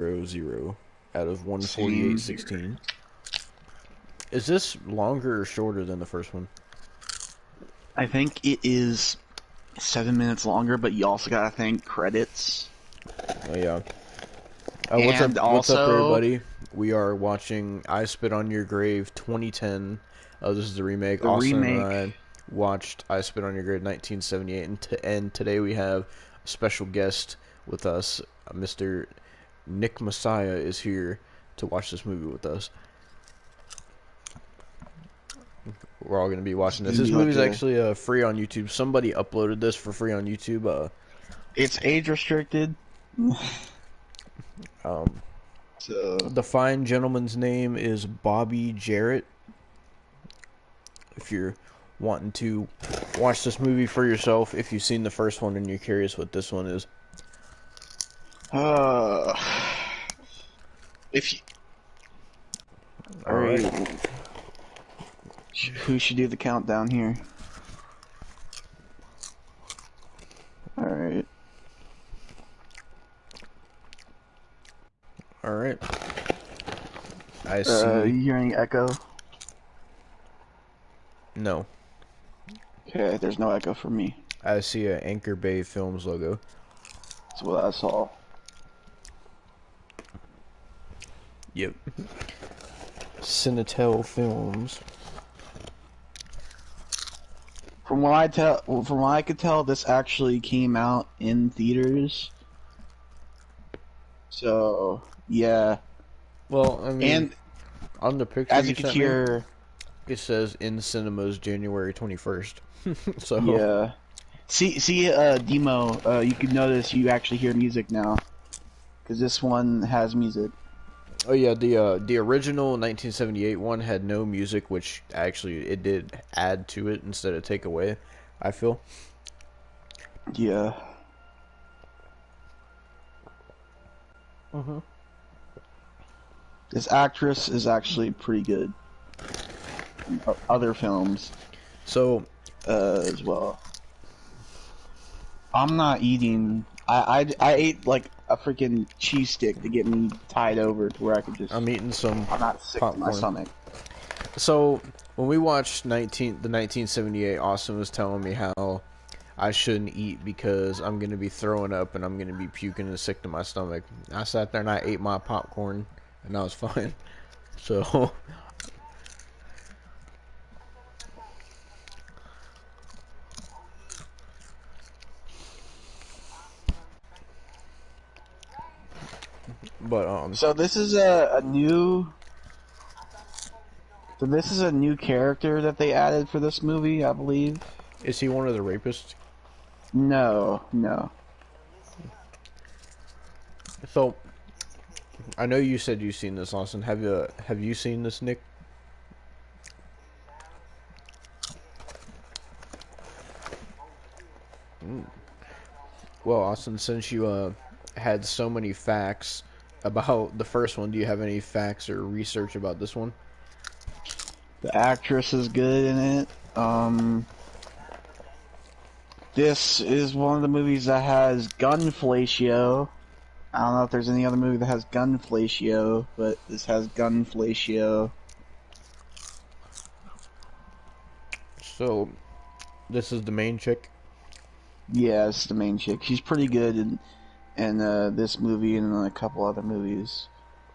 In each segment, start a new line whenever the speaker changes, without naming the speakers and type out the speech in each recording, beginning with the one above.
0 out of
Same here.
148.16. Is this longer or shorter than the first one?
I think it is 7 minutes longer, but you also gotta think credits.
Oh yeah. What's up?
And
What's up,
also
everybody? We are watching "I Spit on Your Grave" 2010. This is the remake.
the
Austin and
remake.
I watched "I Spit on Your Grave" 1978, and today we have a special guest with us. Mr. Nick Messiah is here to watch this movie with us. We're all going to be
It's
watching this.
gonna
This
be
movie
like
is
a.
actually free on YouTube. Somebody uploaded this for free on YouTube.
It's age restricted.
Um,
So
the fine gentleman's name is Bobby Jarrett. If you're wanting to watch this movie for yourself, if you've seen the first one and you're curious what this one is.
uh if you
Alright.
alright, who should do the countdown here? Alright.
Alright. I see.
You hear any echo?
No.
Okay, there's no echo for me.
I see a Anchor Bay Films logo.
That's what I saw.
Yep. Cinetel Films.
From what I could tell, this actually came out in theaters. So yeah,
Well, I mean,
and
on the picture
as
you
you could
sent me,
hear,
it says in cinemas January 21st. So,
yeah. See, Demo. You can notice you actually hear music now, because this one has music.
oh yeah, the original 1978 one had no music, which actually it did add to it instead of take away, I feel.
Yeah.
Uh-huh.
This actress is actually pretty good in other films
So,
as well. I'm not eating. I ate like a freaking cheese stick to get me tied over to where I could just.
I'm eating some
I'm not sick to my
popcorn.
stomach.
So, when we watched the 1978, Austin was telling me how I shouldn't eat because I'm going to be throwing up and I'm going to be puking and sick to my stomach. I sat there and I ate my popcorn and I was fine. So, but
So this is a new. So this is a new character that they added for this movie, I believe.
is he one of the rapists?
No, no.
So, I know you said you've seen this, Austin. Have you seen this, Nick? Well, Austin, since you had so many facts about the first one, do you have any facts or research about this one?
The actress is good in it. This is one of the movies that has gunflatio. I don't know if there's any other movie that has gunflatio, but this has gunflatio.
So, this is the main chick.
Yeah, it's the main chick. She's pretty good in this movie and in a couple other movies.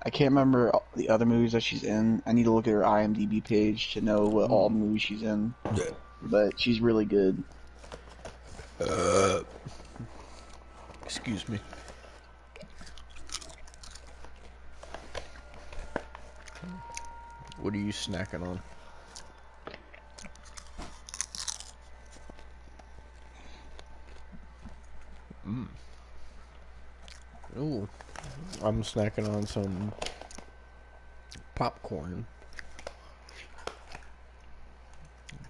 I can't remember the other movies that she's in. I need to look at her IMDb page to know what all movies she's in. But she's really good.
Excuse me. What are you snacking on? Ooh, I'm snacking on some popcorn.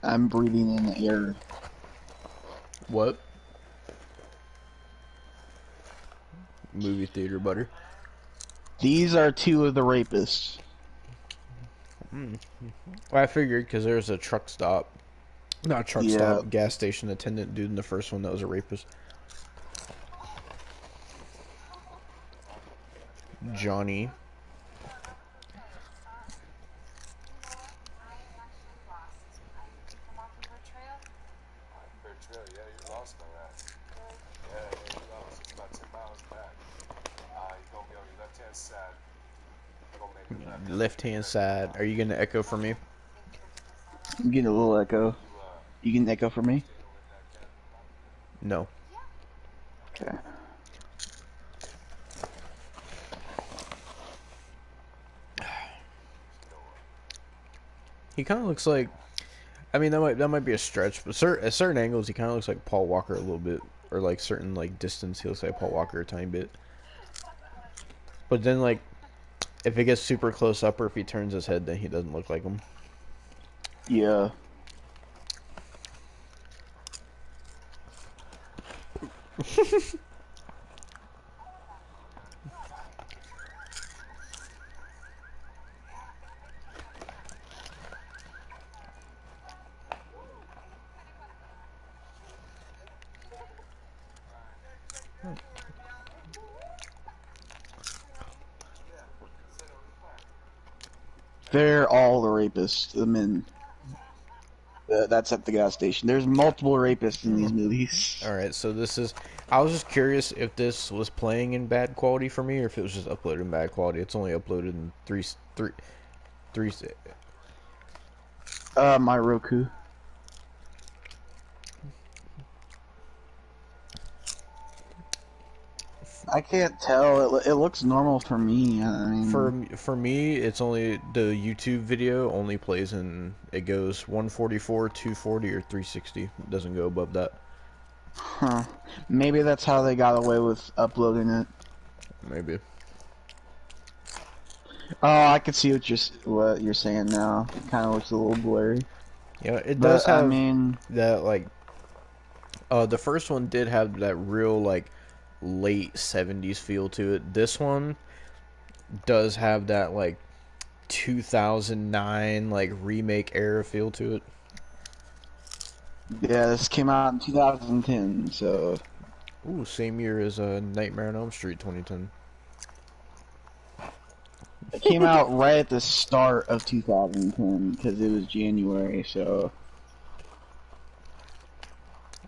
I'm breathing in the air.
What? Movie theater butter.
These are two of the rapists.
Well, I figured because there's a truck stop, not truck
Yeah.
stop, gas station attendant dude in the first one that was a rapist. Johnny. Left hand side. Are you gonna echo for me?
I'm getting a little echo. You getting echo for me?
No.
Okay.
He kind of looks like. I mean, that might be a stretch, but at certain angles, he kind of looks like Paul Walker a little bit, or like certain like distance, he looks like Paul Walker a tiny bit. But then, like, if it gets super close up, or if he turns his head, then he doesn't look like him.
Yeah. They're all the rapists, the men. That's at the gas station. There's multiple rapists in these movies.
All right, so this is. I was just curious if this was playing in bad quality for me, or if it was just uploaded in bad quality. It's only uploaded in three.
My Roku. I can't tell. It looks normal for me. I mean,
For me, it's only the YouTube video only plays in. It goes 144, 240, or 360. It doesn't go above that.
huh? Maybe that's how they got away with uploading it.
Maybe.
Oh, I can see what you're saying now. It kind of looks a little blurry.
Yeah, it
But
does have
I mean,
that like. The first one did have that real like late 70s feel to it. This one does have that like 2009 like remake era feel to it.
yeah, this came out in 2010, so
Ooh, same year as Nightmare on Elm Street 2010.
it came out right at the start of 2010 because it was January. So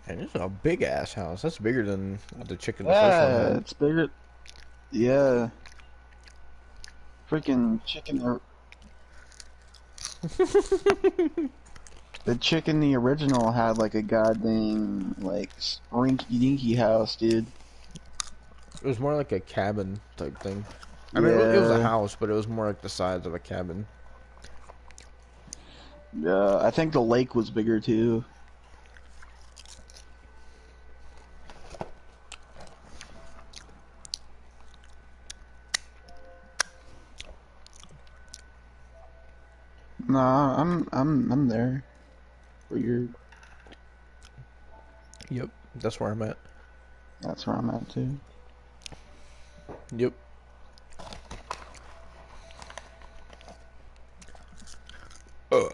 And it's a big ass house. That's bigger than the chicken the first one
yeah,
had.
it's bigger. Yeah, freaking chicken. The chick in the original had like a goddamn like rinky dinky house, dude.
It was more like a cabin type thing. I mean, it was a
Yeah,
house, but it was more like the size of a cabin.
yeah. I think the lake was bigger too. Nah, I'm there. For your,
Yep, that's where I'm at.
that's where I'm at too.
Yep. Uh.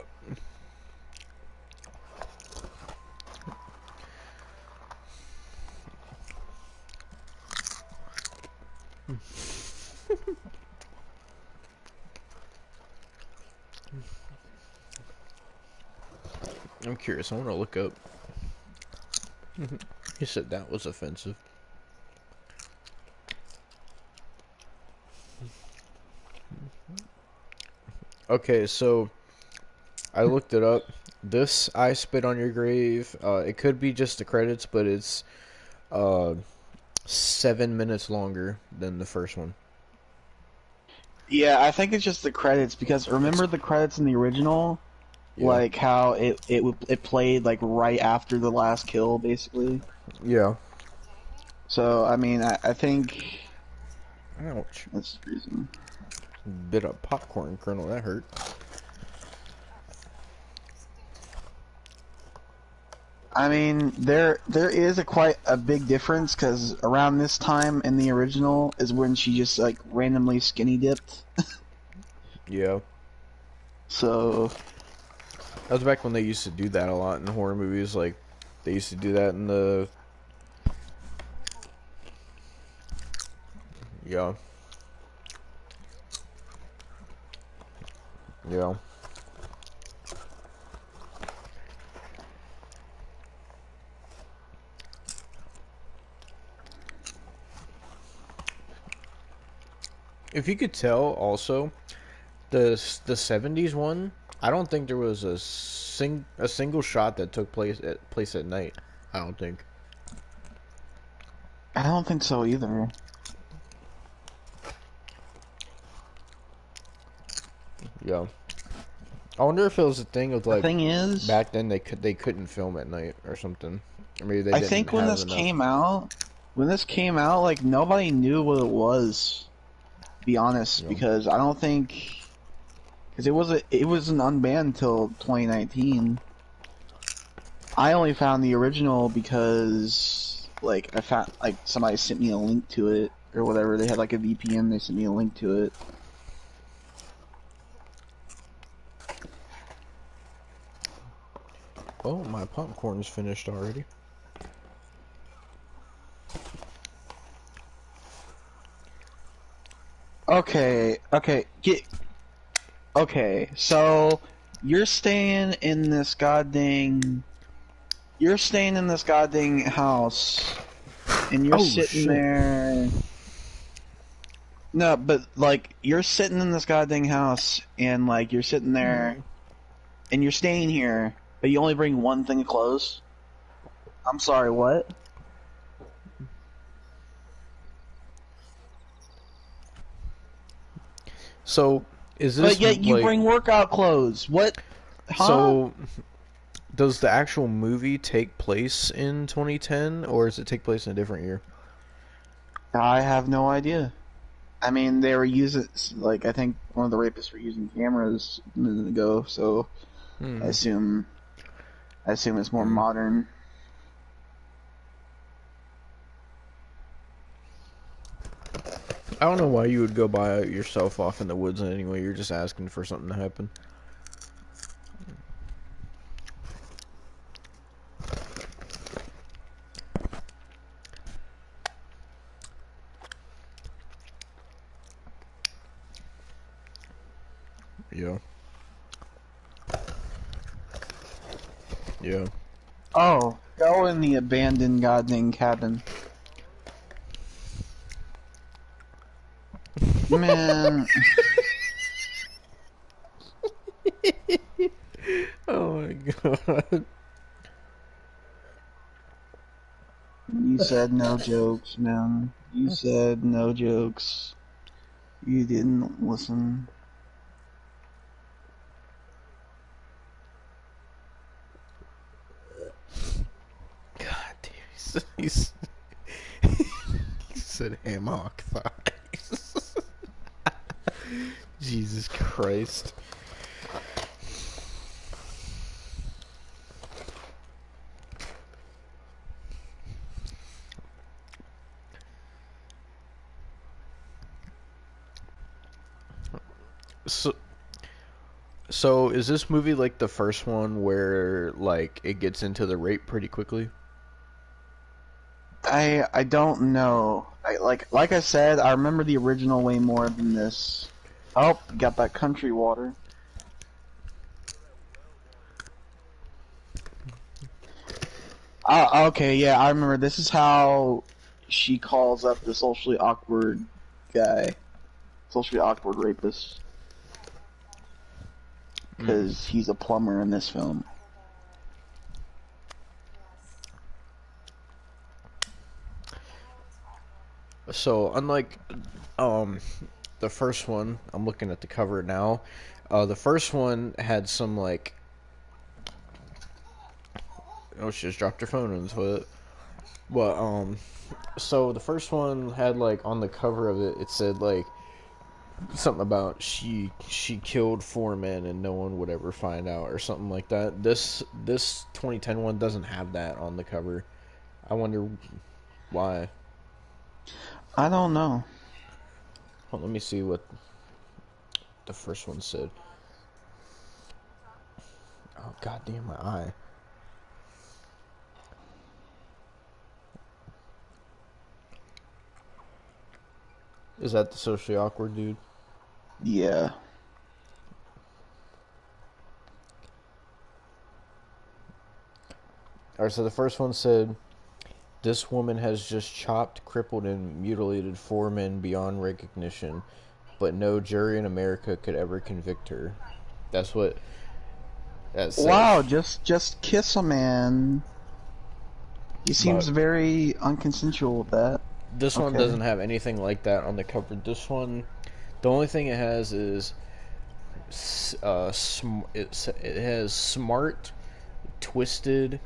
I'm curious. I want to look up. He said that was offensive. Okay, so I looked it up. This I Spit on Your Grave. It could be just the credits, but it's uh 7 minutes longer than the first one.
Yeah, I think it's just the credits because remember the credits in the original,
Yeah.
like how it played like right after the last kill, basically.
Yeah.
So I mean, I think
Ouch.
that's the reason.
Bit of popcorn kernel. That hurt.
I mean, there is quite a big difference because around this time in the original is when she just like randomly skinny dipped.
Yeah.
So
That was back when they used to do that a lot in horror movies. Like, they used to do that in the... Yeah. Yeah. If you could tell, also, the '70s one, I don't think there was a single shot that took place at night. I don't think.
I don't think so either.
Yeah. I wonder if it was a thing of
The
like
thing is,
back then they couldn't film at night or something. Or maybe they
I
didn't
think when
have
this
enough.
came out, like nobody knew what it was. To be honest,
You know.
because I don't think because it wasn't unbanned until 2019. I only found the original because like I found like somebody sent me a link to it or whatever. They had like a VPN. They sent me a link to it.
Oh, my popcorn's finished already.
Okay. So you're staying in this goddamn. You're staying in this goddamn house, and you're
Oh
sitting
shit.
there. No, but like you're sitting in this goddamn house, and like you're sitting there, and you're staying here, but you only bring one thing of clothes. I'm sorry, what?
So, is
But
this
yet you
like
bring workout clothes. What? Huh?
so? Does the actual movie take place in 2010, or does it take place in a different year?
I have no idea. I mean, they were using like I think one of the rapists were using cameras a minute ago, so I
Hmm.
assume it's more
Hmm.
modern.
I don't know why you would go by yourself off in the woods anyway. You're just asking for something to happen. Yeah. Yeah.
Oh, go in the abandoned goddamn cabin. Man,
Oh my god.
you said no jokes, man. You said no jokes. You didn't listen.
God damn. He said hammock thighs. Jesus Christ. So, so is this movie like the first one where like it gets into the rape pretty quickly?
I don't know. I like I said, I remember the original way more than this. Oh, got that country water. Okay, yeah, I remember. This is how she calls up the socially awkward guy, socially awkward rapist,
Mm.
because he's a plumber in this film.
So unlike um the first one, I'm looking at the cover now. The first one had some like oh she just dropped her phone in the toilet. Well, so the first one had like on the cover of it, it said like something about she killed 4 men and no one would ever find out or something like that. This 2010 one doesn't have that on the cover. I wonder why.
I don't know.
Hold on, let me see what the first one said. Oh god damn my eye. Is that the socially awkward dude?
Yeah.
Alright, so the first one said, "This woman has just chopped, crippled, and mutilated four men beyond recognition, but no jury in America could ever convict her." That's what that says.
Wow, just kiss a man. He seems
But
very unconsensual with that.
this one
Okay.
doesn't have anything like that on the cover. This one, the only thing it has is it has smart, twisted,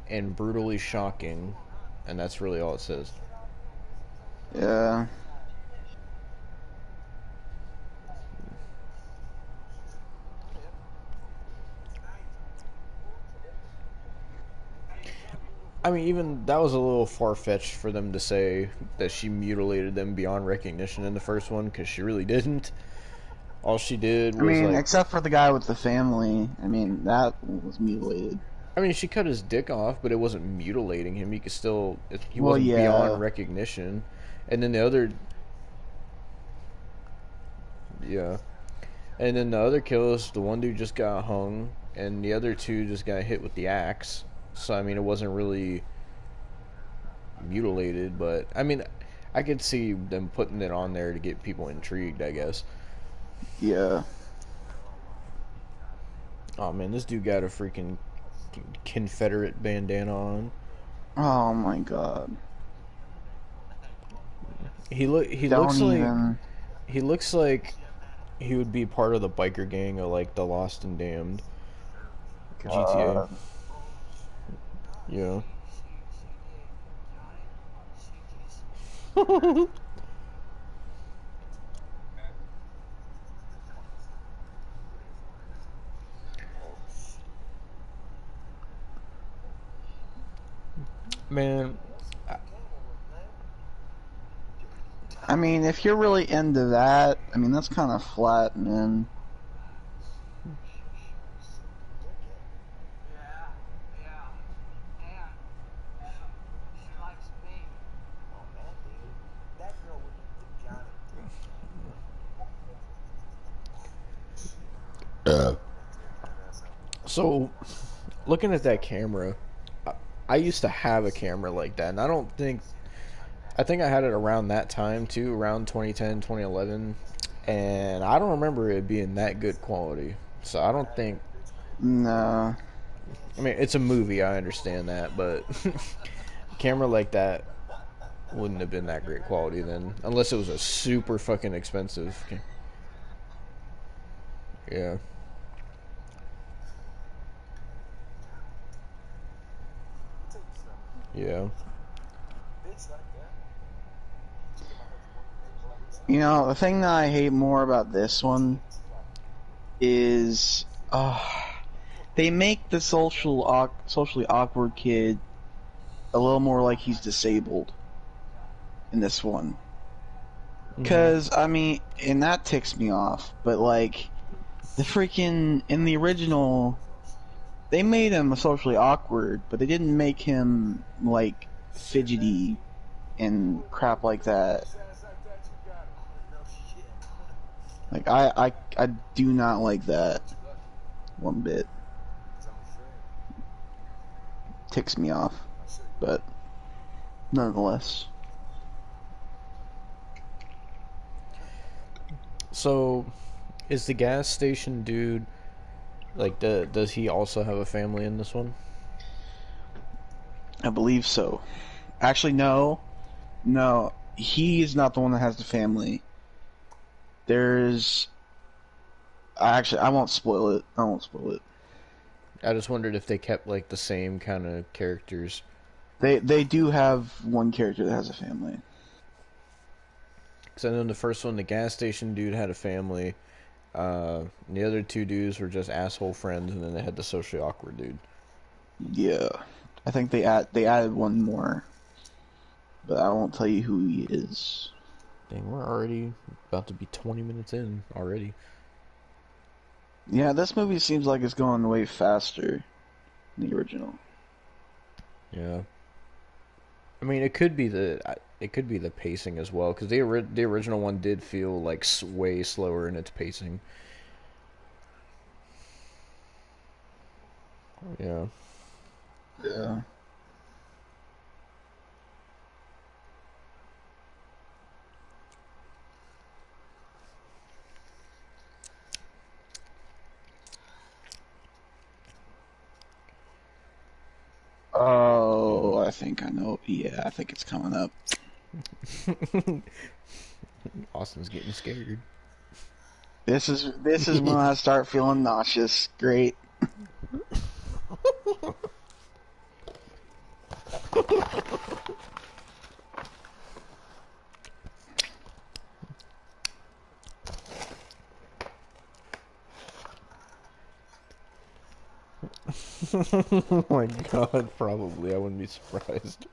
and brutally shocking, and that's really all it says.
Yeah.
I mean, even that was a little far fetched for them to say that she mutilated them beyond recognition in the first one, because she really didn't. All she did
I
was
mean,
like,
except for the guy with the family. I mean, that was mutilated.
I mean, she cut his dick off, but it wasn't mutilating him. He could still, he
Well,
wasn't beyond
yeah.
recognition. And then the other, yeah. And then the other kills, the one dude just got hung, and the other two just got hit with the axe. So, I mean, it wasn't really mutilated, but, I mean, I could see them putting it on there to get people intrigued, I guess.
Yeah.
Oh, man, this dude got a freaking Confederate bandana on.
Oh my god.
He
Don't
looks like
even.
he looks like he would be part of the biker gang of like the Lost and Damned GTA.
God.
Yeah. Man,
I mean, if you're really into that, I mean, that's kind of flat, man.
so looking at that camera, I used to have a camera like that, and I think I had it around that time too, around 2010, 2011, and I don't remember it being that good quality. So I don't think.
No.
I mean, it's a movie, I understand that, but a camera like that wouldn't have been that great quality then, unless it was a super fucking expensive. Yeah. Yeah.
You know, the thing that I hate more about this one is, they make the socially awkward kid a little more like he's disabled in this one.
Mm-hmm.
Because, I mean, and that ticks me off, but like, the freaking, in the original, they made him socially awkward, but they didn't make him, like, fidgety and crap like that. Like, I do not like that one bit. Ticks me off, but nonetheless.
So, is the gas station dude like does he also have a family in this one?
I believe so. Actually, no. No, he is not the one that has the family. There's... Actually, I won't spoil it. I won't spoil it.
I just wondered if they kept like the same kind of characters.
They do have one character that has a family.
Because I know in the first one, the gas station dude had a family. And the other two dudes were just asshole friends, and then they had the socially awkward dude.
Yeah. I think they added one more, but I won't tell you who he is.
Dang, we're already about to be 20 minutes in already.
Yeah, this movie seems like it's going way faster than the original.
Yeah. I mean, it could be the pacing as well, because the original one did feel like way slower in its pacing. Yeah.
Yeah. think I know. Yeah, I think it's coming up.
Austin's getting scared.
This is when I start feeling nauseous. Great.
Oh my god, probably. I wouldn't be surprised.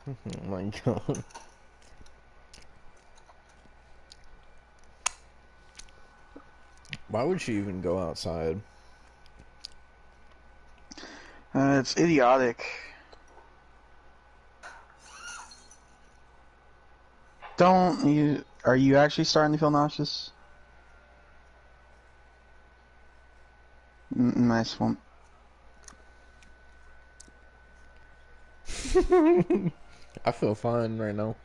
Oh my god. Why would she even go outside?
It's idiotic. Don't you? Are you actually starting to feel nauseous? Nice one.
I feel fine right now.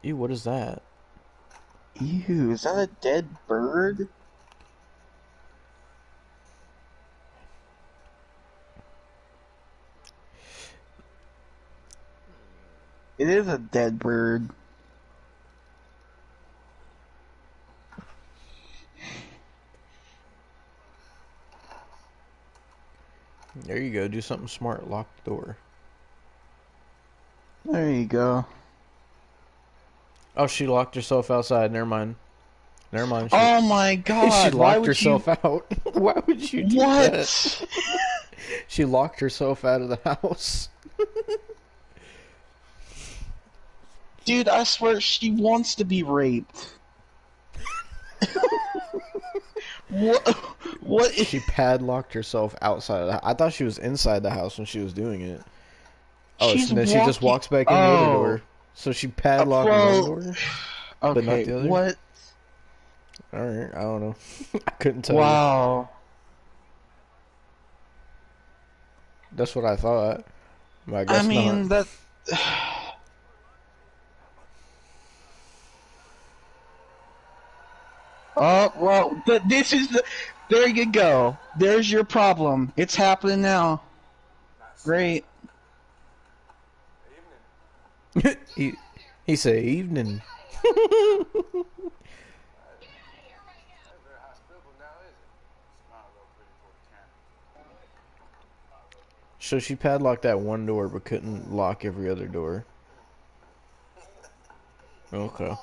Ew, what is that?
Ew, is that a dead bird? It is a dead bird.
There you go, do something smart, lock the door.
There you go.
Oh, she locked herself outside, never mind. Never mind.
Oh my
She
god, why
locked
would
herself
you...
out. Why would you do
What?
that? She locked herself out of the house.
Dude, I swear she wants to be raped. What? What?
She padlocked herself outside of the house. I thought she was inside the house when she was doing it. Oh,
She's
so then she just
walking...
walks back in the other door. So she padlocked one
Well...
door, but not
Okay,
the other?
what?
Alright, I don't know. I couldn't tell you.
Wow.
That's what I thought. But I
I
guess
mean,
not.
that... Oh, well, this is the... There you go. There's your problem. It's happening now. Great.
He said evening. So she padlocked that one door but couldn't lock every other door. Okay.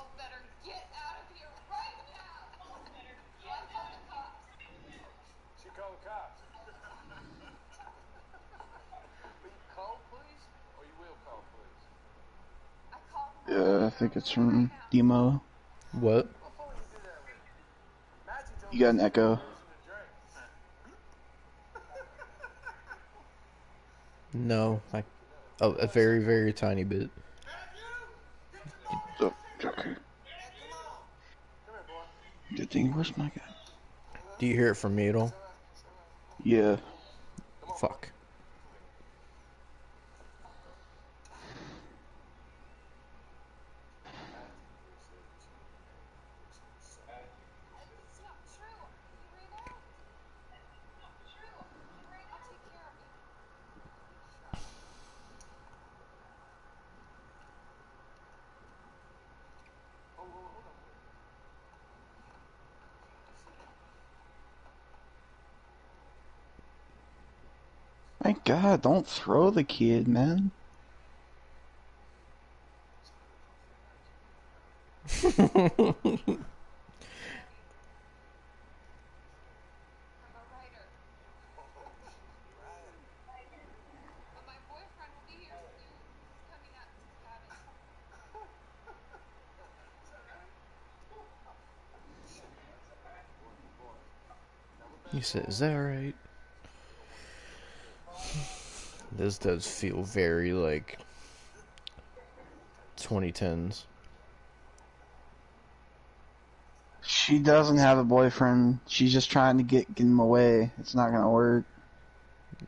I think it's from Demo.
What?
You got an echo.
No, oh, a very, very tiny bit.
Oh, okay. Good thing, where's my guy?
Do you hear it from me at all?
Yeah.
Fuck.
My god, don't throw the kid, man.
He said, is that right? This does feel very, like, 2010s.
She doesn't have a boyfriend. She's just trying to get him away. It's not gonna work.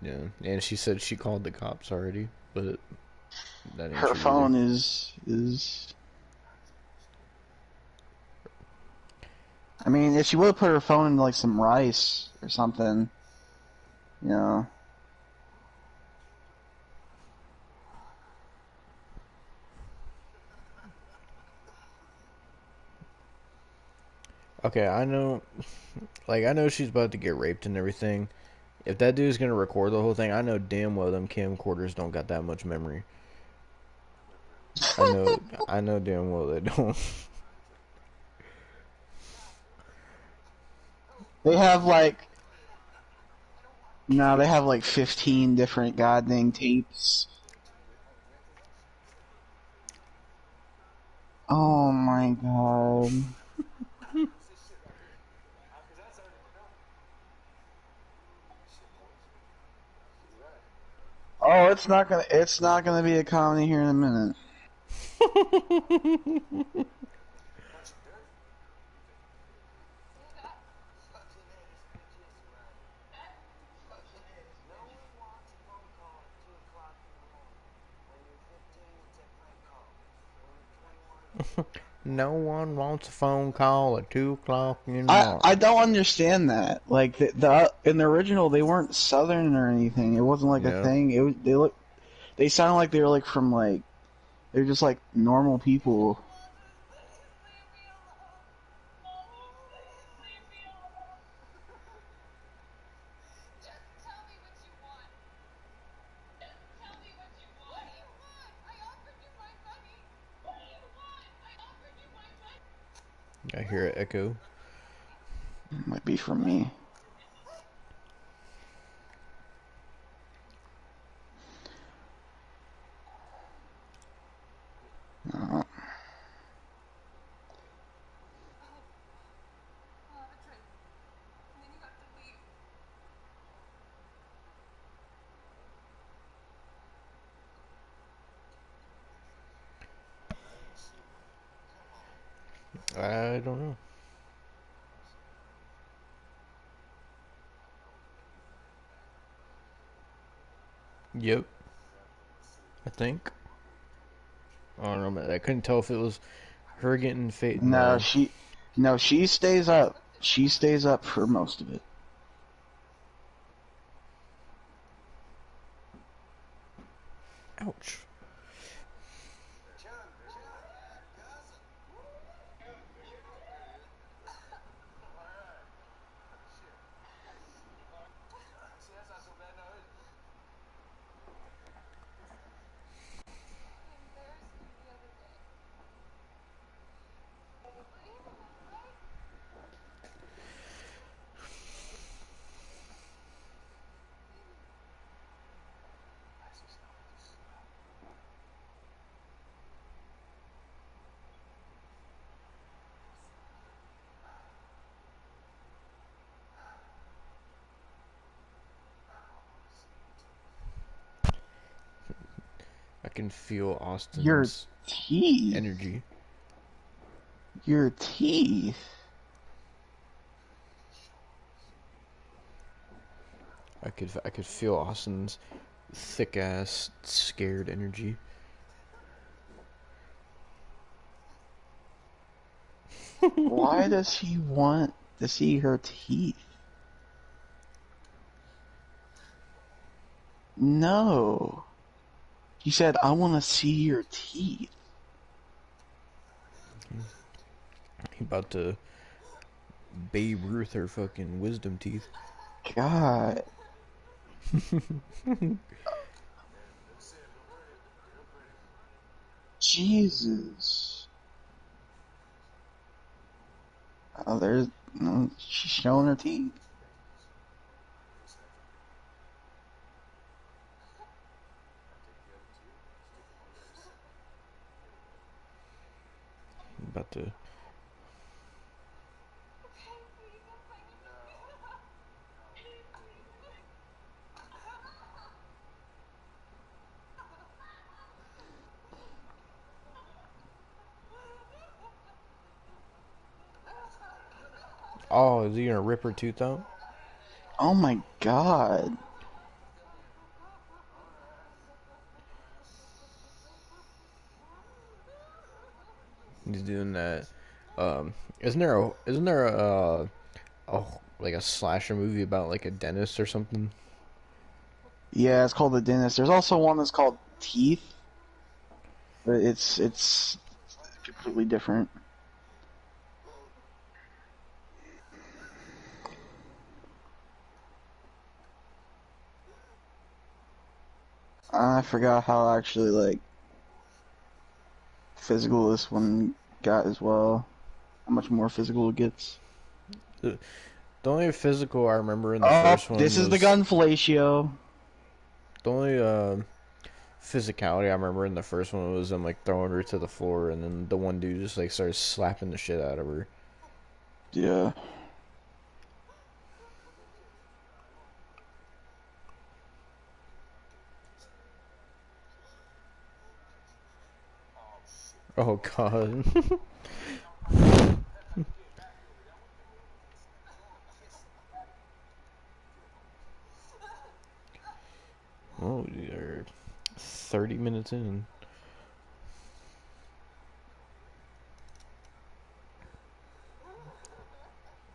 Yeah, and she said she called the cops already, but that ain't
Her
true either.
phone is. I mean, if she would have put her phone in like some rice or something, you know.
Okay, I know, like I know she's about to get raped and everything. If that dude's gonna record the whole thing, I know damn well them camcorders don't got that much memory. I know, I know damn well they don't.
They have like no, they have like 15 different goddamn tapes. Oh my god. Oh, it's not gonna be a comedy here in a minute.
No one wants a phone call at 2 o'clock in the
I
morning.
don't understand that. Like the in the original, they weren't Southern or anything. It wasn't like a
Yeah.
thing. They sounded like they were like from like they're just like normal people.
I hear it echo.
Might be from me. Uh,
I don't know. Yep, I think. I don't know, man. I couldn't tell if it was her getting fate.
no,
No.
she stays up. She stays up for most of it.
Ouch. I can feel
Your
Austin's
teeth.
energy.
Your teeth.
I could feel Austin's thick ass scared energy.
Why does he want to see her teeth? No. He said, I want to see your teeth.
He about to Babe Ruth her fucking wisdom teeth.
God. Jesus. Oh, she's showing her teeth.
About to. Oh, is he gonna rip her tooth out?
Oh my god.
He's doing that. Isn't there a like a slasher movie about like a dentist or something?
Yeah, it's called The Dentist. There's also one that's called Teeth, but it's completely different. I forgot how actually like physical this one got as well. How much more physical it gets.
The, the only physical I remember in the
Oh,
first
this
one
is the
was
gun fellatio.
the only physicality I remember in the first one was them like throwing her to the floor, and then the one dude just like started slapping the shit out of her.
Yeah.
Oh god. Oh, you're 30 minutes in.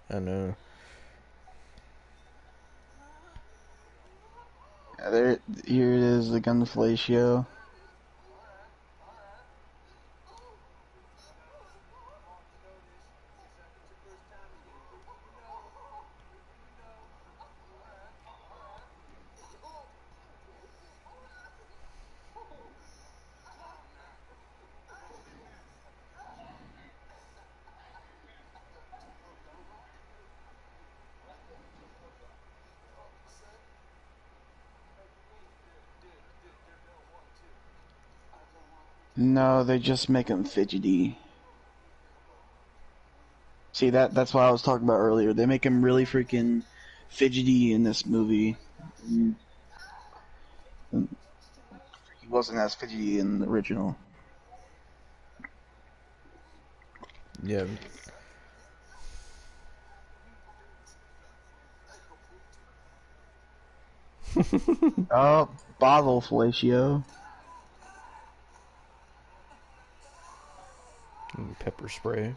I know.
Yeah, there, here it is, the gun fellatio. No, they just make him fidgety. See that's what I was talking about earlier. They make him really freaking fidgety in this movie. Mm, he wasn't as fidgety in the original.
Yeah.
Oh, bottle fellatio.
Pepper spray.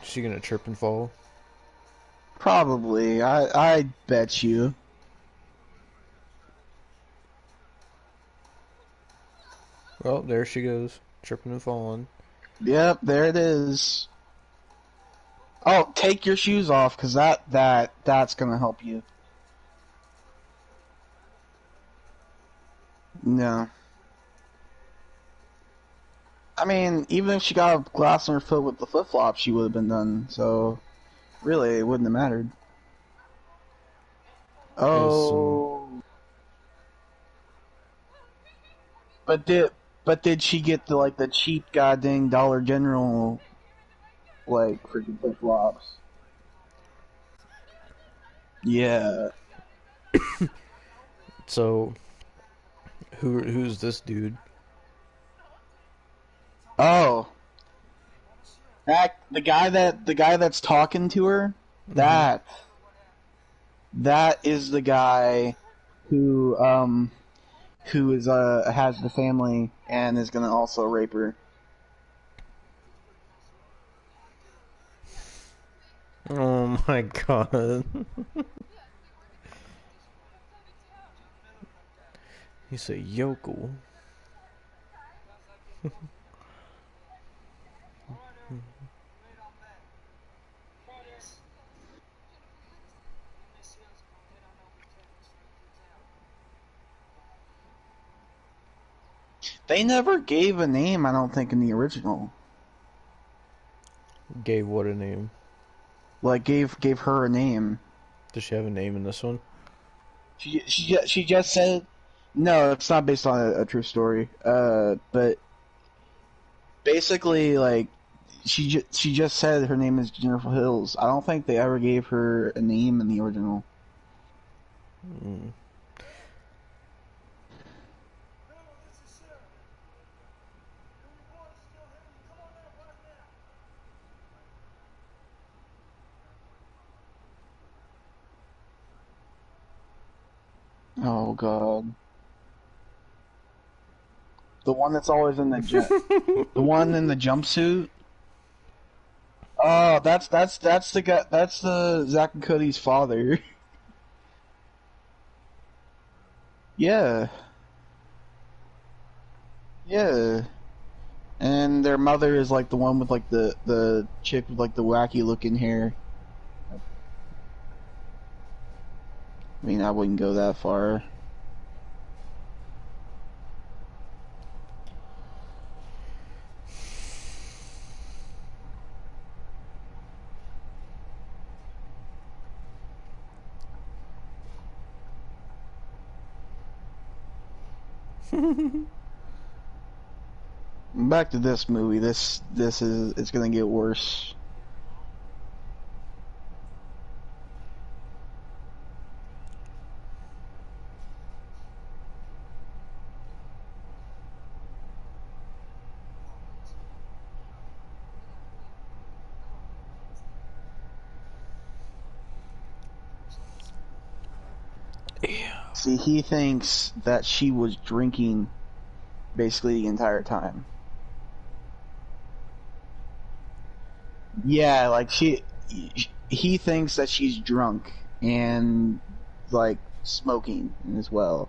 Is she gonna trip and fall?
Probably. I bet you.
Well, there she goes, tripping and falling.
Yep, there it is. Oh, take your shoes off, cause that's gonna help you. No. I mean, even if she got a glass on her foot with the flip flop, she would have been done. So really, it wouldn't have mattered.
Is some
Oh, but did she get the like the cheap goddamn Dollar General like freaking flip flops? Yeah.
so who's this dude?
Oh, the guy that's talking to her.
Mm-hmm.
That that is the guy who is has the family and is gonna also rape her.
Oh my god. He's a yokel.
They never gave a name, I don't think, in the original.
Gave what a name?
Like gave her a name.
Does she have a name in this one?
She just said no. It's not based on a true story. But basically, like she just said her name is Jennifer Hills. I don't think they ever gave her a name in the original.
Mm.
Oh god. The one that's always in the one in the jumpsuit. Oh, that's the guy. That's the Zack and Cody's father. Yeah, yeah. And their mother is like the one with like the chick with like the wacky looking hair. I mean, I wouldn't go that far. Back to this movie. This is it's gonna get worse.
Yeah.
See, he thinks that she was drinking basically the entire time. Yeah, like he thinks that she's drunk and like smoking as well.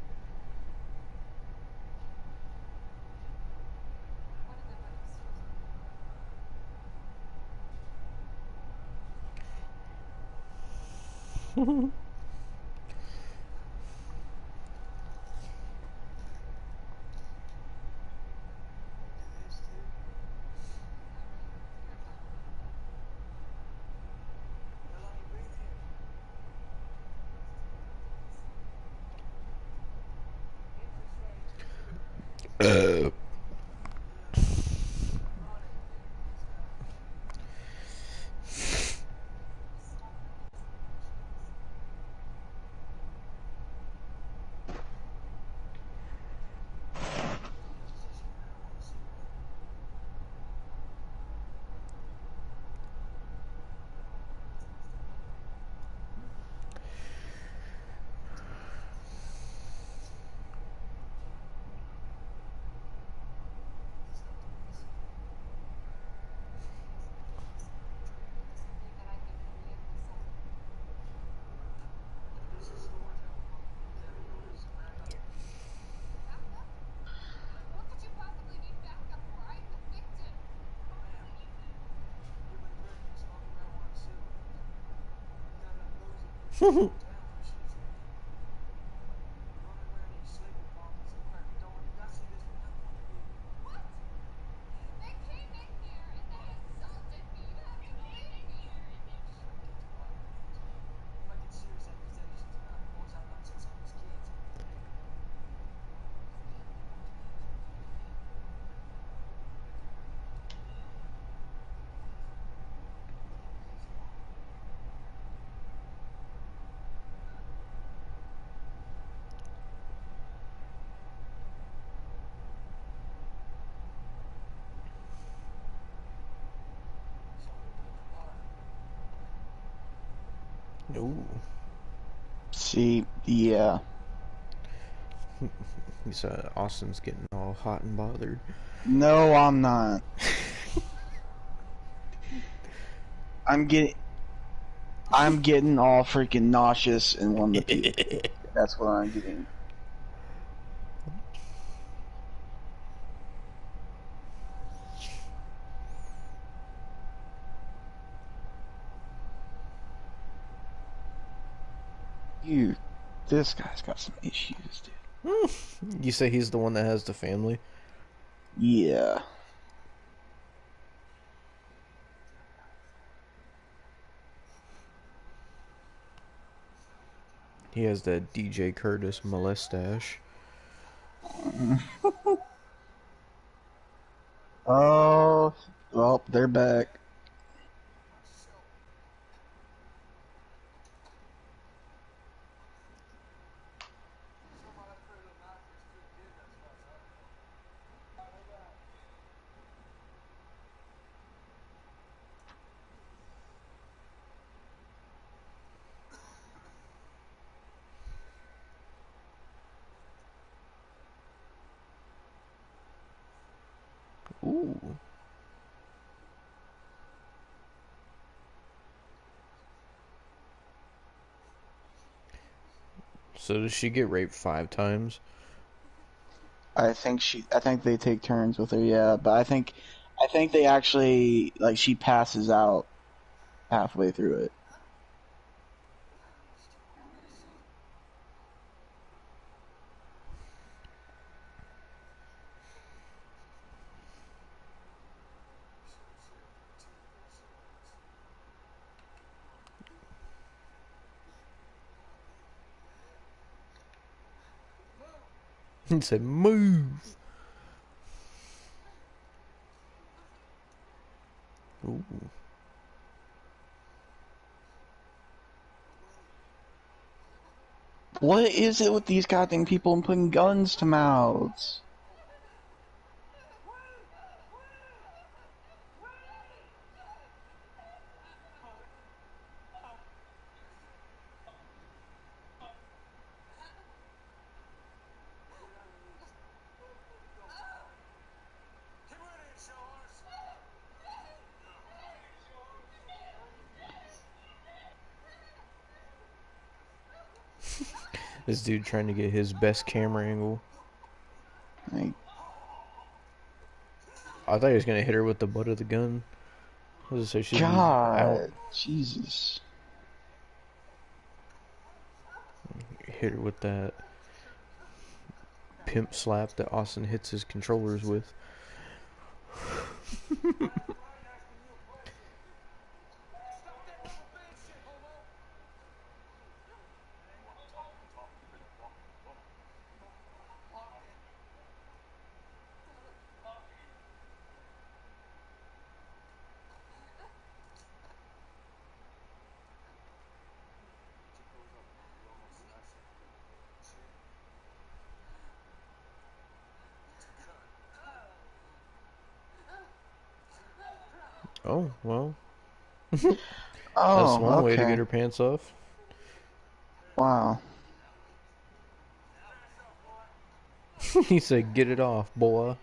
Uh. Ooh.
See, yeah.
He's Austin's getting all hot and bothered.
No, I'm not. I'm getting I'm getting all freaking nauseous and wanting to puke. That's what I'm getting. You, this guy's got some issues, dude.
You say he's the one that has the family?
Yeah.
He has that DJ Curtis molestache.
Oh, well, they're back.
Ooh. So does she get raped 5 times?
I think they take turns with her, yeah. But I think they actually like she passes out halfway through it.
He said, "Move." Ooh.
What is it with these goddamn people and putting guns to mouths?
This dude trying to get his best camera angle.
Like,
I thought he was gonna hit her with the butt of the gun. So she'd be out.
God, Jesus.
Hit her with that pimp slap that Austin hits his controllers with. Oh, well. That's
Oh,
one way to get
okay.
her pants off.
Wow.
He said, "Get it off, boy."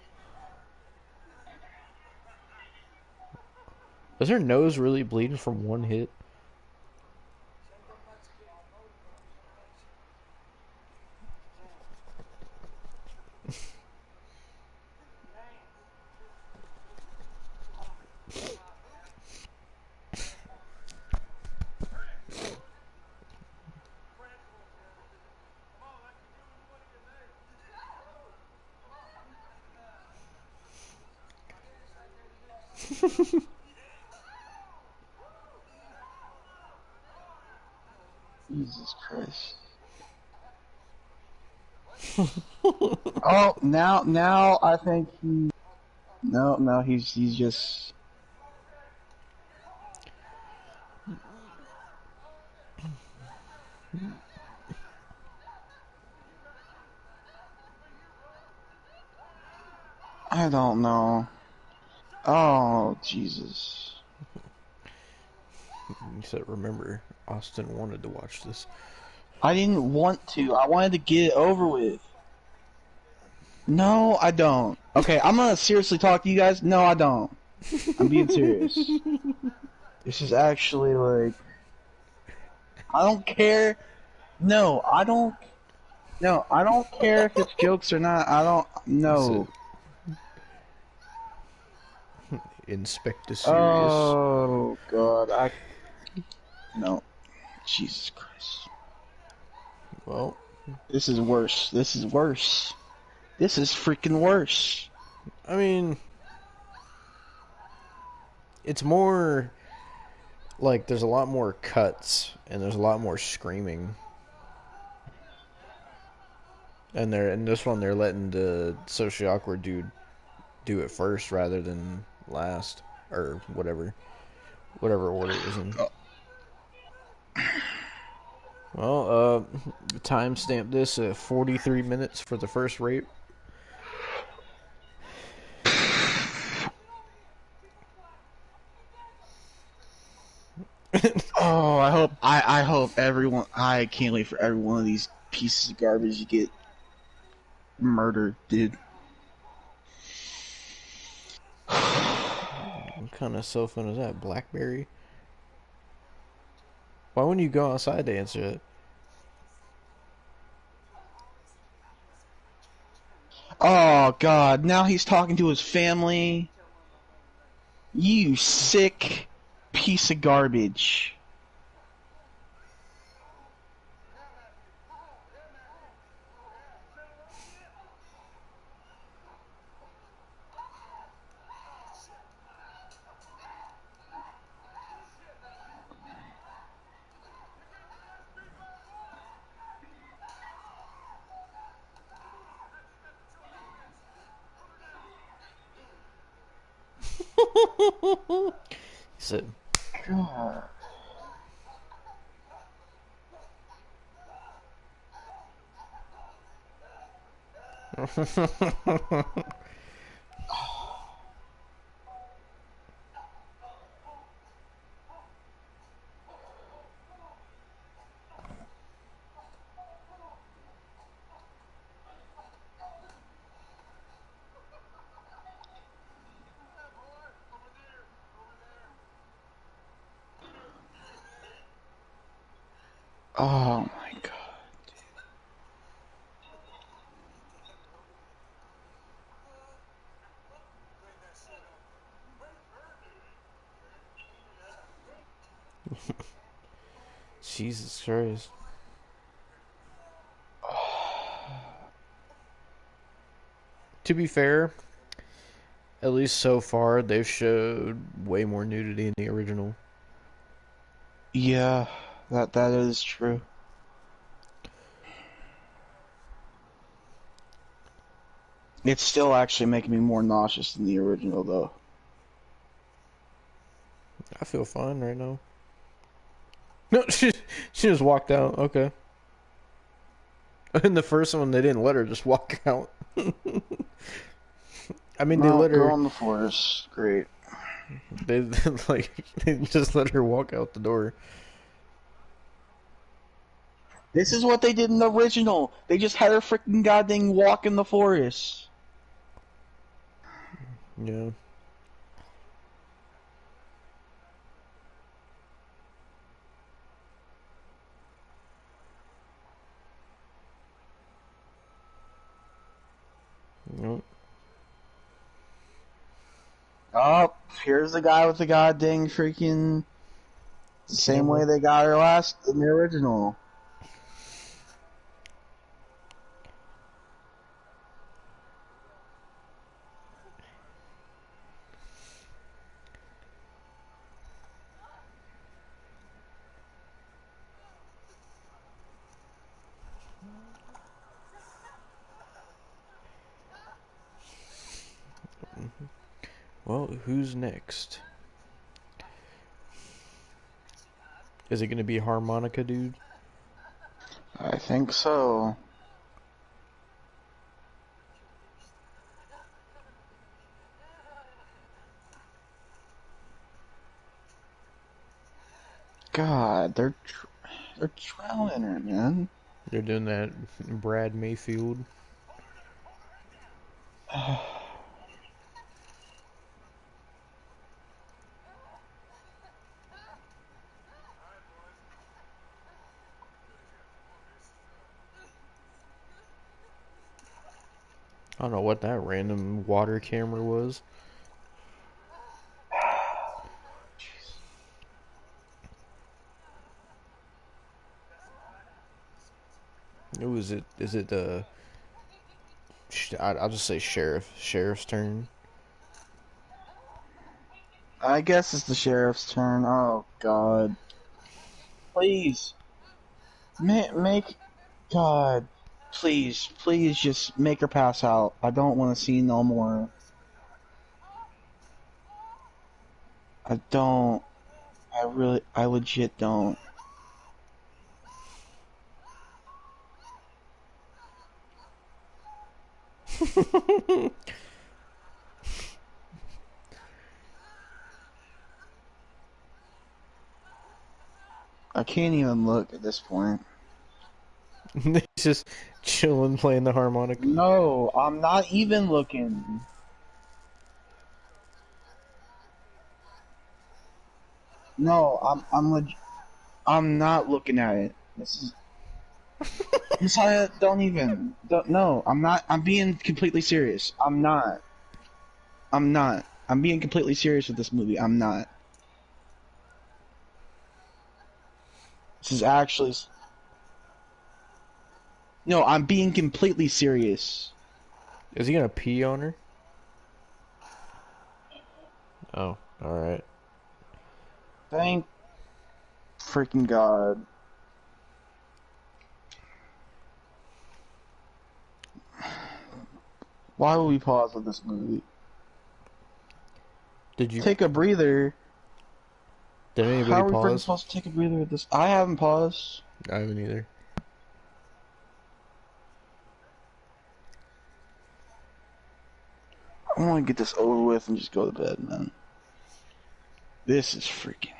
Is her nose really bleeding from one hit?
Jesus Christ. Oh, now I think he. No, he's just. I don't know. Oh, Jesus.
He said, "Remember, Austin wanted to watch this."
I didn't want to. I wanted to get it over with. No, I don't. Okay, I'm gonna seriously talk to you guys. No, I don't. I'm being serious. This is actually like. I don't care. No, I don't. No, I don't care if it's jokes or not. I don't.
He said,
No.
"Inspector Serious."
Oh, God. No. Jesus Christ.
Well,
This is worse. This is worse. This is freaking worse.
I mean, it's more like there's a lot more cuts and there's a lot more screaming. And they're in this one they're letting the socially awkward dude do it first rather than last or whatever order it was in. Well, timestamp this at 43 minutes for the first rape.
Oh, I hope everyone. I can't wait for every one of these pieces of garbage to get murdered, dude.
What kind of cell phone is that? BlackBerry? Why wouldn't you go outside to answer it?
Oh God! Now he's talking to his family. You sick piece of garbage.
He said,
God. Oh my God.
Jesus Christ. To be fair, at least so far, they've showed way more nudity in the original.
Yeah, that is true. It's still actually making me more nauseous than the original, though.
I feel fine right now. No, she just walked out. Okay. In the first one, they didn't let her just walk out. I mean, they
No,
let
Girl
her.
in the Forest, great.
They like they just let her walk out the door.
This is what they did in the original. They just had her freaking goddamn walk in the forest.
Yeah. Yep.
Oh, here's the guy with the goddamn freaking the same way
Camera.
they got her last in the original.
Well, who's next? Is it gonna be Harmonica Dude?
I think so. God, they're drowning her, man.
They're doing that Brad Mayfield. I don't know what that random water camera was. Who is it? Is it I'll just say sheriff's turn.
I guess it's the sheriff's turn. Oh God, please, make God, please just make her pass out. I don't want to see no more. I don't. I legit don't. I can't even look at this point.
He's just chilling playing the harmonica.
No, I'm not even looking. No, I'm not looking at it. Messiah, no, I'm not, I'm being completely serious. I'm being completely serious with this movie. I'm not. This is actually, no, I'm being completely serious.
Is he gonna pee on her? Oh, alright.
Thank freaking God. Why would we pause with this movie?
Did you...
Take a breather.
Did anybody
How are we freaking
pause?
supposed to take a breather with this? I haven't paused.
I haven't either.
I want to get this over with and just go to bed, man. This is freaking...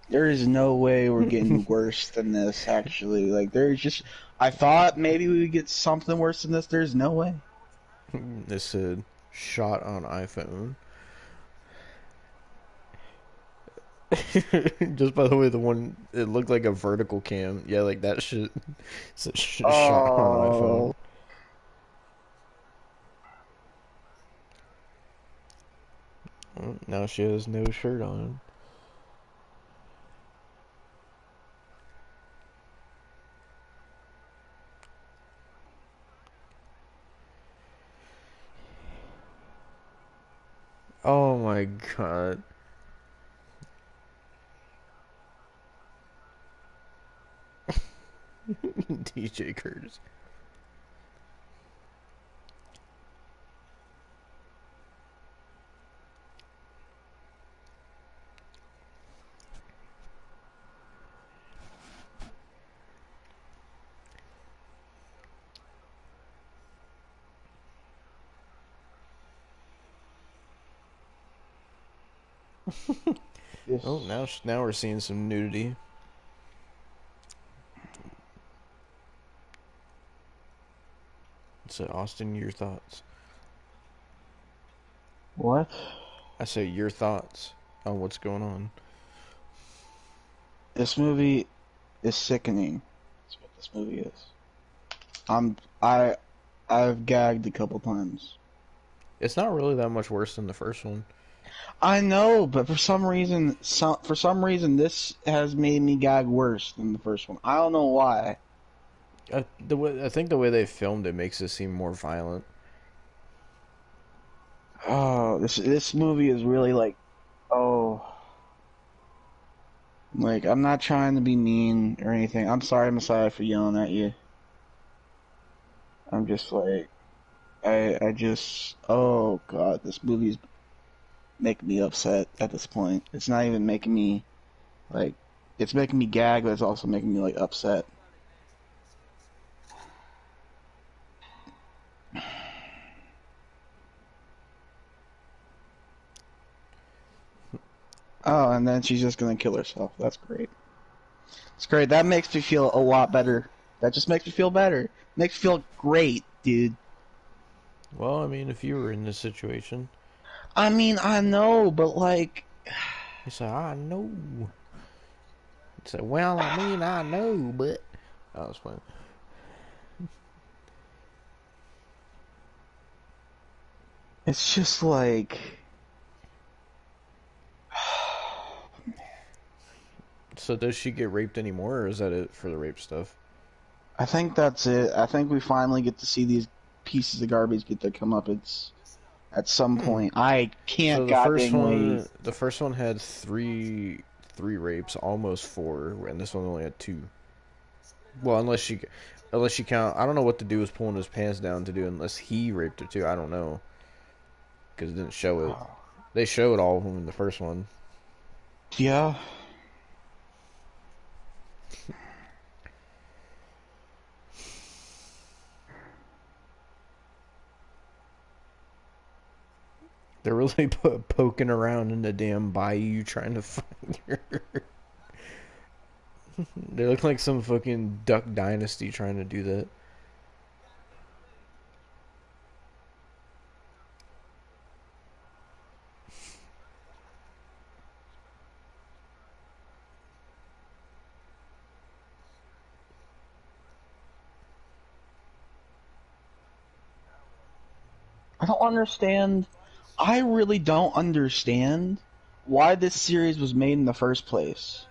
There is no way we're getting worse than this, actually. Like, there's just... I thought maybe we would get something worse than this. There's no way.
This said, shot on iPhone. Just by the way, the one, it looked like a vertical cam. Yeah, like that shit. It's a shot on iPhone.
Oh...
Oh, now she has no shirt on. Oh my god. DJ Curtis. Oh,
This...
now we're seeing some nudity. So, Austin, your thoughts?
What?
I say your thoughts on what's going on.
This movie is sickening. That's what this movie is. I'm... I... I've gagged a couple times.
It's not really that much worse than the first one.
I know, but for some reason, this has made me gag worse than the first one. I don't know why.
I think the way they filmed it makes it seem more violent.
Oh, this movie is really like, oh, like I'm not trying to be mean or anything. I'm sorry, Messiah, for yelling at you. I'm just like, I just, oh God, this movie's making me upset at this point. It's not even making me like, it's making me gag, but it's also making me like upset. Oh, and then she's just gonna kill herself. That's great. It's great. That makes me feel a lot better. That just makes me feel better. Makes me feel great, dude.
Well, I mean, if you were in this situation,
I mean, I know, but like,
you say, I know. You say, well, I mean, I know, but. I was playing.
it's just like,
So, does she get raped anymore, or is that it for the rape stuff?
I think that's it. I think we finally get to see these pieces of garbage get their comeuppance at some point. I
So
can't goddamn wait.
the first one had three rapes, almost four, and this one only had two. Well, unless you count, I don't know what the dude was pulling his pants down to do, unless he raped her too. I don't know, because it didn't show it. They showed all of them in the first one.
Yeah.
They're really poking around in the damn bayou trying to find her. They look like some fucking Duck Dynasty trying to do that.
I don't understand. I really don't understand why this series was made in the first place.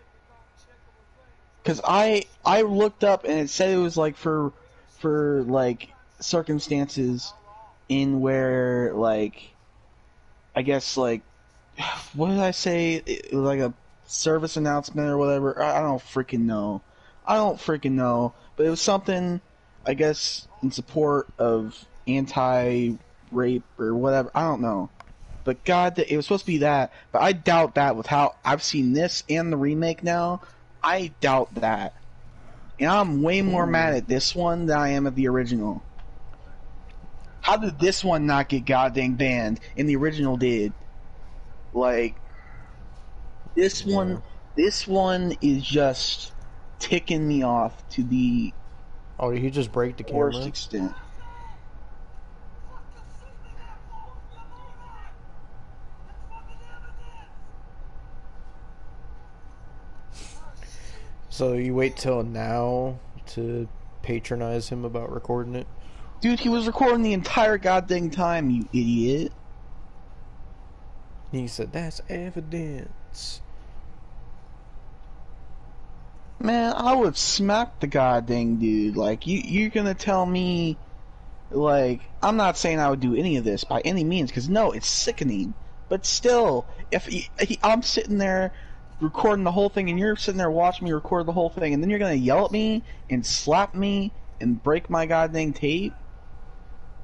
Because I looked up and it said it was like for like circumstances in where like I guess like what did I say? It was like a service announcement or whatever. I don't freaking know. I don't freaking know. But it was something, I guess, in support of anti-rape or whatever. I don't know. But God, it was supposed to be that. But I doubt that with how I've seen this and the remake now. I doubt that. And I'm way more mad at this one than I am at the original. How did this one not get goddamn banned and the original did? Like, this one is just ticking me off to the
Oh, did he just break the
worst
camera?
extent.
So you wait till now to patronize him about recording it?
Dude, he was recording the entire goddamn time, you idiot.
He said, that's evidence.
Man, I would smack the goddamn dude. Like, you're gonna tell me, like, I'm not saying I would do any of this by any means, because no, it's sickening. But still, if I'm sitting there recording the whole thing and you're sitting there watching me record the whole thing and then you're gonna yell at me and slap me and break my goddamn tape?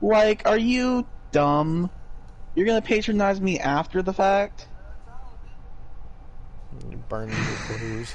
Like, are you dumb? You're gonna patronize me after the fact?
Burn your clothes.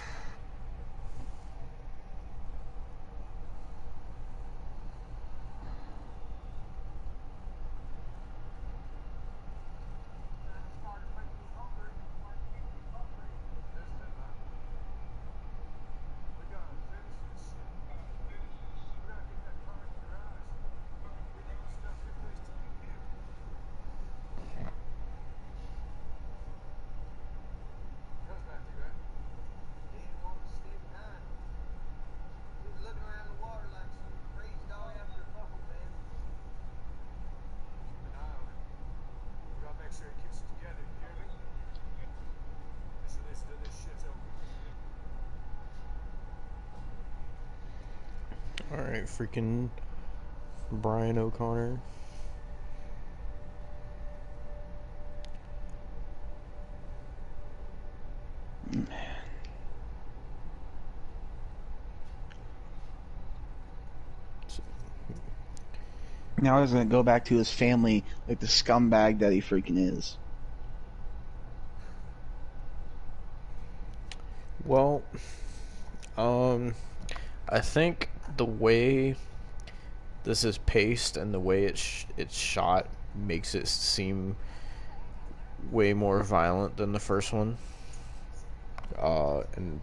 Alright, freaking Brian O'Connor.
Now he's gonna go back to his family like the scumbag that he freaking is.
Well, I think the way this is paced and the way it's shot makes it seem way more violent than the first one. And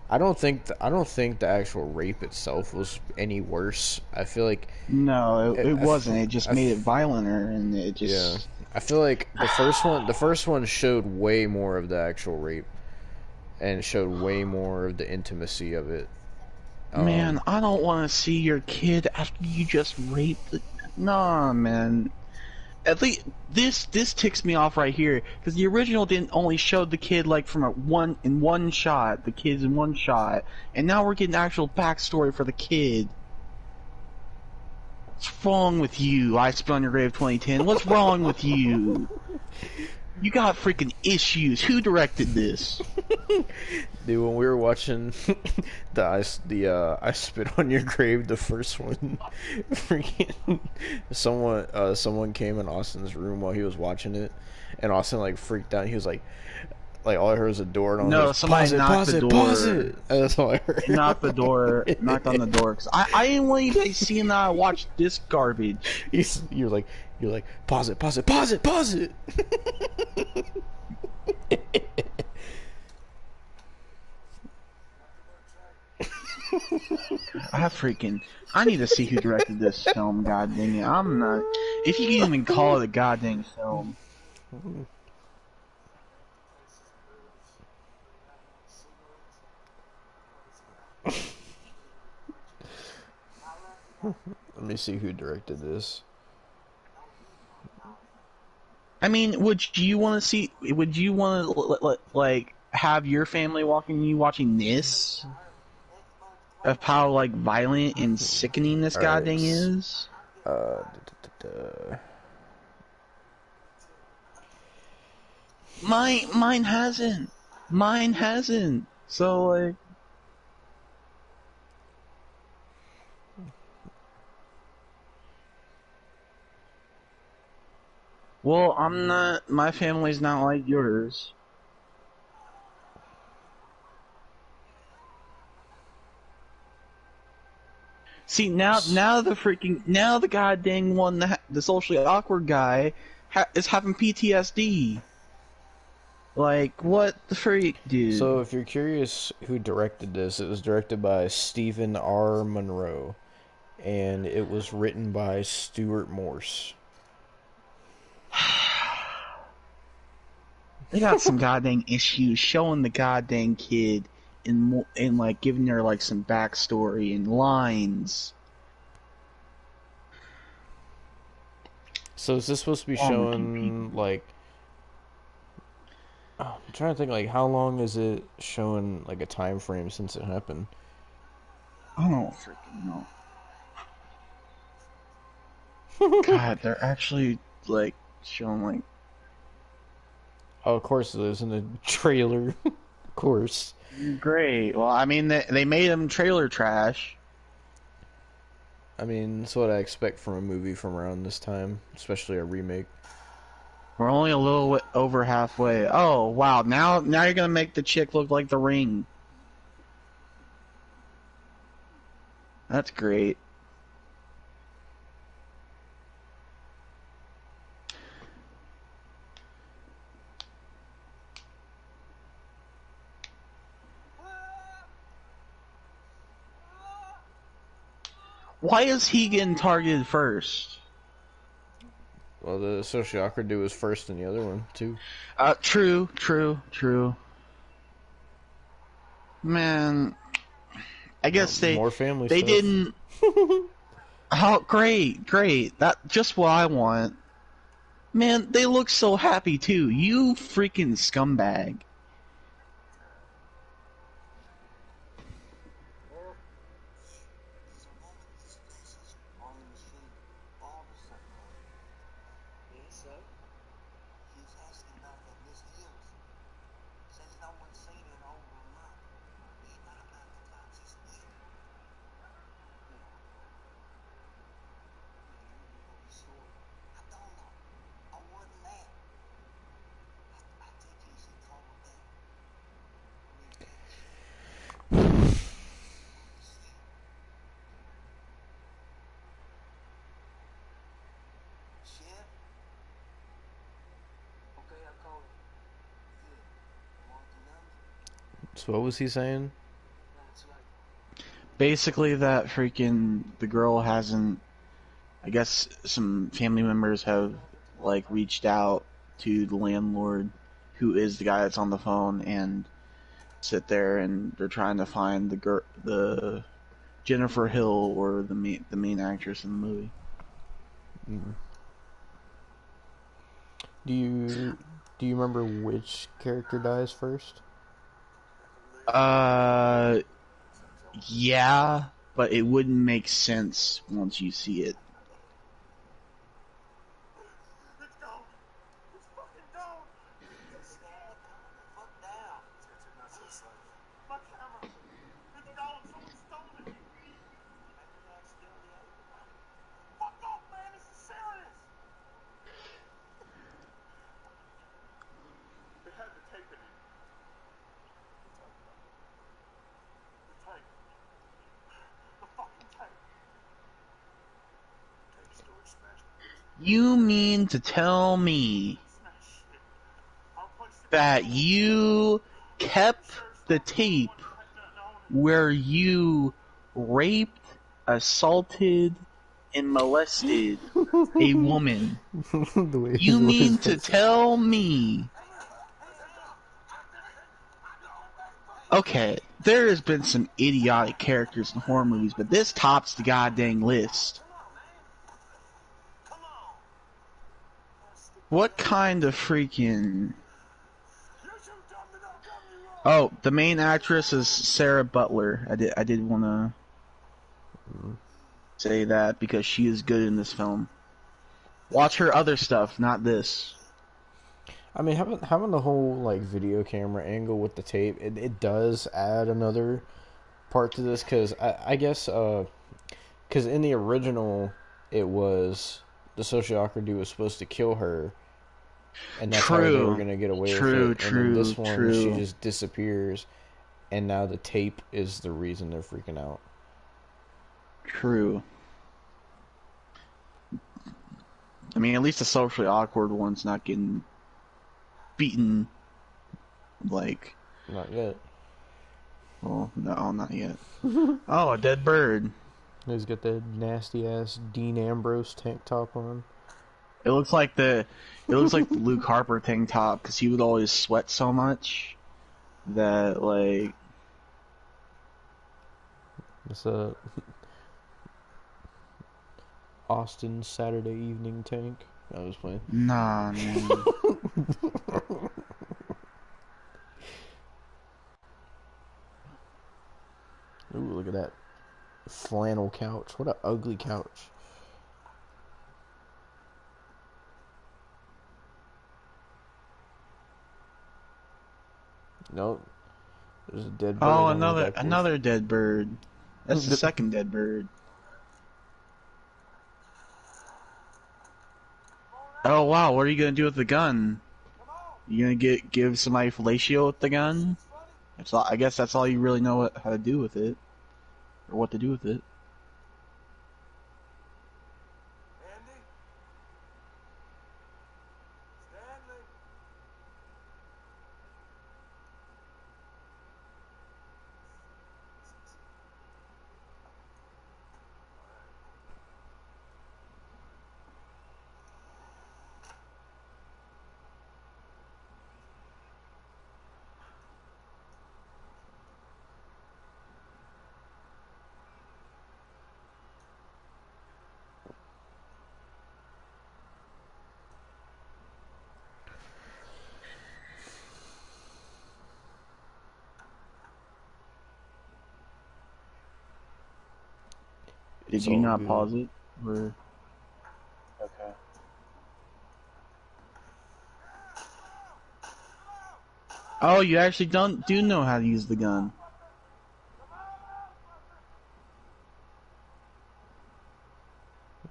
I don't think the actual rape itself was any worse. I feel like
No, it wasn't. It just
I
made
f-
it violenter, and it just.
yeah. I feel like the first one showed way more of the actual rape and showed way more of the intimacy of it.
Man, I don't want to see your kid after you just raped. Nah, man. At least this ticks me off right here because the original didn't only show the kid like from one shot, the kids in one shot, and now we're getting actual backstory for the kid. What's wrong with you? I Spit on Your Grave 2010. What's wrong with you? You got freaking issues. Who directed this?
Dude, when we were watching I Spit on Your Grave, the first one, freaking someone came in Austin's room while he was watching it, and Austin like freaked out. He was like all I heard was a door, and
No,
was,
somebody knocked the door.
pause it. And that's all I heard.
Knocked the door, knocked on the door. Cause I didn't want you guys seeing that I watched this garbage.
You're like pause it, pause it, pause it, pause it.
I need to see who directed this film, god dang it. I'm not, if you can even call it a goddamn film.
Let me see who directed this.
I mean, would you want to see? Would you want to like have your family walking you watching this? Of how like violent and sickening this goddamn
Alright.
is. Mine hasn't. Mine hasn't. So like, well, I'm not. My family's not like yours. See now the goddamn one, the socially awkward guy, is having PTSD. Like, what the freak, dude?
So, if you're curious who directed this, it was directed by Stephen R. Monroe, and it was written by Stuart Morse.
They got some goddamn issues showing the goddamn kid and like giving her like some backstory and lines.
So, is this supposed to be showing like? Oh, I'm trying to think, like, how long is it showing, like, a time frame since it happened?
I don't freaking know. God, they're actually like showing like.
Oh, of course it is in the trailer. Of course.
Great. Well, I mean, they made them trailer trash.
I mean, that's what I expect from a movie from around this time, especially a remake.
We're only a little over halfway. Oh wow! Now you're gonna make the chick look like the Ring. That's great. Why is he getting targeted first?
Well, the socially awkward dude was first in the other one, too.
True. Man, I guess
More family
they
stuff.
didn't. Oh, great. That just what I want. Man, they look so happy too. You freaking scumbag.
So what was he saying?
Basically, that freaking the girl hasn't. I guess some family members have like reached out to the landlord, who is the guy that's on the phone, and sit there and they're trying to find the Jennifer Hill, or the main actress in the movie.
Mm. Do you remember which character dies first?
Yeah, but it wouldn't make sense once you see it. You mean to tell me that you kept the tape where you raped, assaulted, and molested a woman? You mean to tell me? Okay, there has been some idiotic characters in horror movies, but this tops the goddamn list. What kind of freaking... Oh, the main actress is Sarah Butler. I did want to say that because she is good in this film. Watch her other stuff, not this.
I mean, having the whole like video camera angle with the tape, it does add another part to this because I guess because in the original it was the sociocracy dude was supposed to kill her, and that's how they were
True.
gonna get away with
True,
it. And in
true,
this one, she
true.
just disappears, and now the tape is the reason they're freaking out.
True. I mean, at least the socially awkward one's not getting beaten, like...
Not yet.
Well, no, not yet. Oh, a dead bird.
He's got that nasty ass Dean Ambrose tank top on.
It looks like the Luke Harper tank top because he would always sweat so much that like
It's a Austin Saturday evening tank. I was playing.
nah man.
Ooh, look at that flannel couch. What an ugly couch. Nope. There's a dead bird
Oh,
on the back porch.
another dead bird. That's the second dead bird. Oh wow, what are you gonna do with the gun? You gonna give somebody fellatio with the gun? That's all, I guess that's all you really know how to do with it, or what to do with it.
Andy? Stanley?
Did
It's
you
all
not
good.
pause it? Or... Okay. Oh, you actually do know how to use the gun.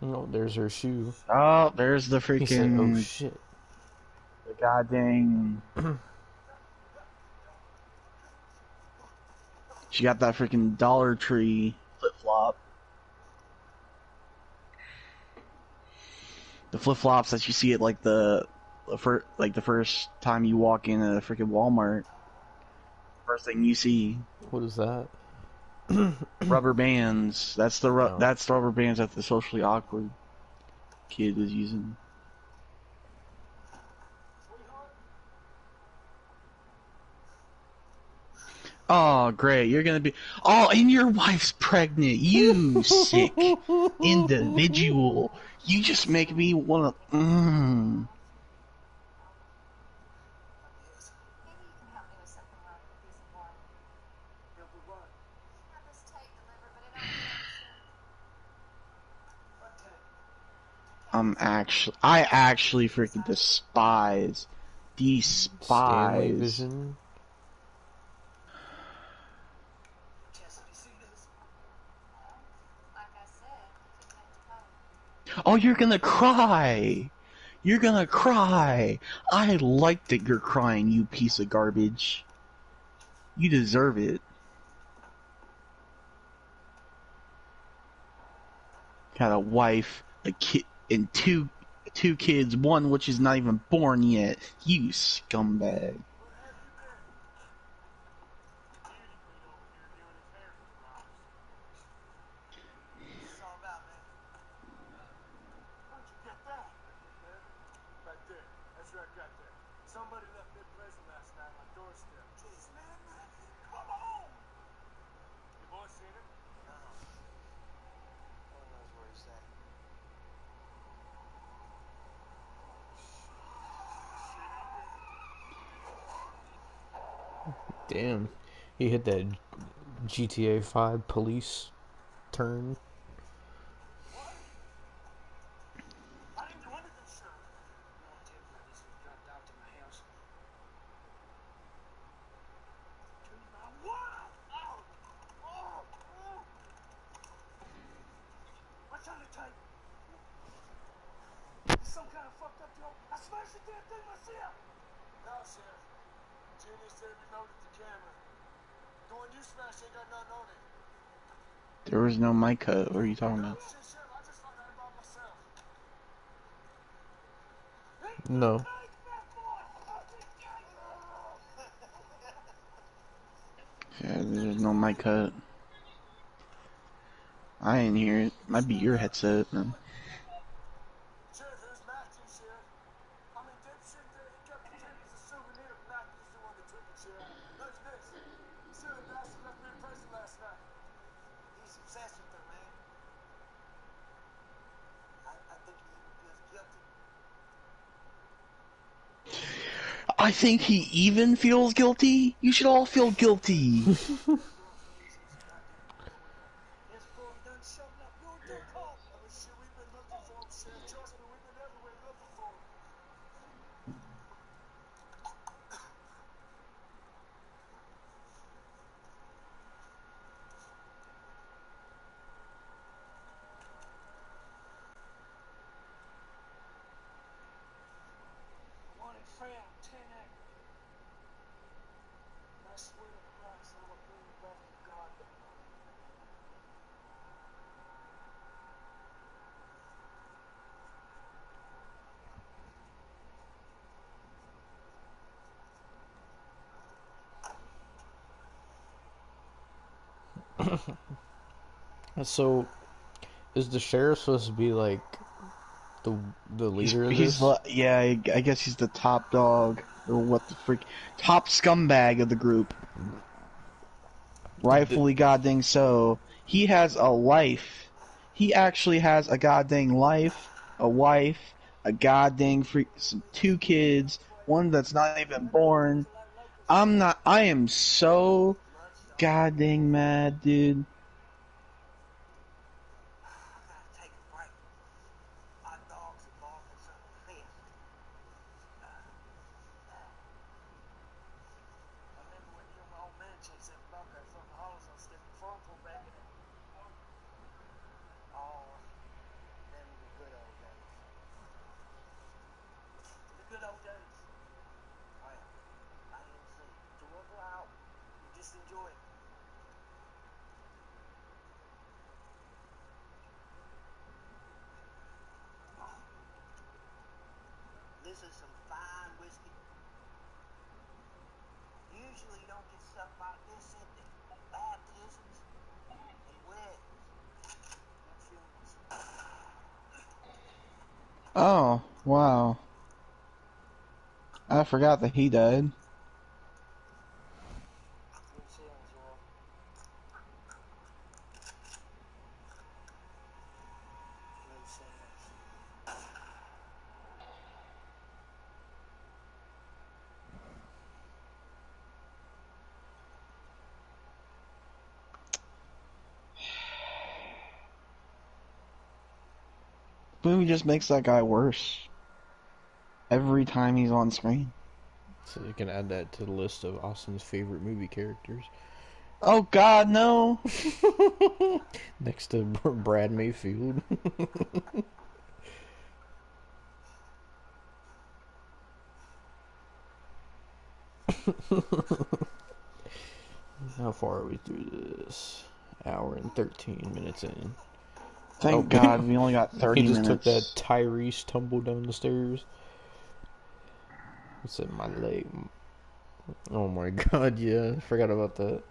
Oh, there's her shoe.
Oh, there's the
He said, "Oh
freaking
shit."
the goddamn. She got that freaking Dollar Tree flip flop. The flip flops that you see at like the first time you walk in a freaking Walmart. First thing you see.
What is that?
Rubber bands. That's the
Oh.
that's the rubber bands that the socially awkward kid is using. Oh, great. You're gonna be... Oh, and your wife's pregnant. You sick individual. You just make me wanna...
Maybe you can help me with something like a piece of work.
Help with what?
Have this tape delivered, but it only comes soon.
What tape?
I actually freaking
Stanley
despise...
Vision.
Jess, have you seen this?
Well, like I said, you can make the tape.
Oh, you're gonna cry! You're gonna cry! I like that you're crying, you piece of garbage. You deserve it. Got a wife, a kid, and two kids, one which is not even born yet. You scumbag.
What's this all about, man? Where'd you get that? Right there. That's right there. Somebody left their present last night on my doorstep. Jeez, man. Come on! Your boy seen it? No. Who knows where he's at?
Damn. He hit that GTA 5 police turn.
I didn't do anything, sir. No one did when this was dropped off to my house. Turn around. Wow! Ow! Oh! Oh! What's on the tape? Some kind of fucked up deal. I smashed the damn thing myself! No, Sheriff. Junior said we loaded the camera. The one you smashed ain't got nothing on it.
There was no mic cut. What are you talking about?
Shit, Sheriff, I just found out about myself.
No.
Yeah, there's no mic cut. I didn't hear it. Might be your headset, man.
Sheriff, here's Matthew, Sheriff. I mean, dipshit, he kept the tape as a souvenir. Matthew's the one that took it, Sheriff. Look at this. Silly bastard left me in prison last night. He's obsessed with her, man. I think he feels guilty.
I think he even feels guilty. You should all feel guilty.
His phone done showing up. You're the cop. I mean, shit, we've been looking for him, Sheriff. Trust me, we've been everywhere looking for him. Wanted found, 10 acres. And I swear to Christ, I'm gonna bring you back to God.
So, is the sheriff supposed to be like the the leader of
He's
this?
yeah, I guess he's the top dog, or what the freak, top scumbag of the group. Rightfully goddamn so. He has a life. He actually has a goddamn life, a wife, a goddamn freak, some 2 kids, one that's not even born. I am so goddamn mad, dude.
I gotta take a break. My dogs are barking something fierce. I remember when you and my old man chased that buck out from the hollows on Stephen Farm pulled back in it. Oh, them were the good old days. The good old days. Oh yeah. I didn't see. To work out. You just enjoy it. Oh. This is some fine whiskey. Usually you don't get stuff like this in it. Baptisms and weddings and funerals.
Oh, wow. I forgot that he died.
Good sales, y'all. Good sales.
Movie just makes that guy worse every time he's on screen.
So you can add that to the list of Austin's favorite movie characters.
Oh God, no!
Next to Brad Mayfield. How far are we through this? Hour and 13 minutes in.
Thank God we only got 30
He just
minutes.
took that Tyrese tumble down the stairs. What's in my leg? Oh my God, yeah. I forgot about that.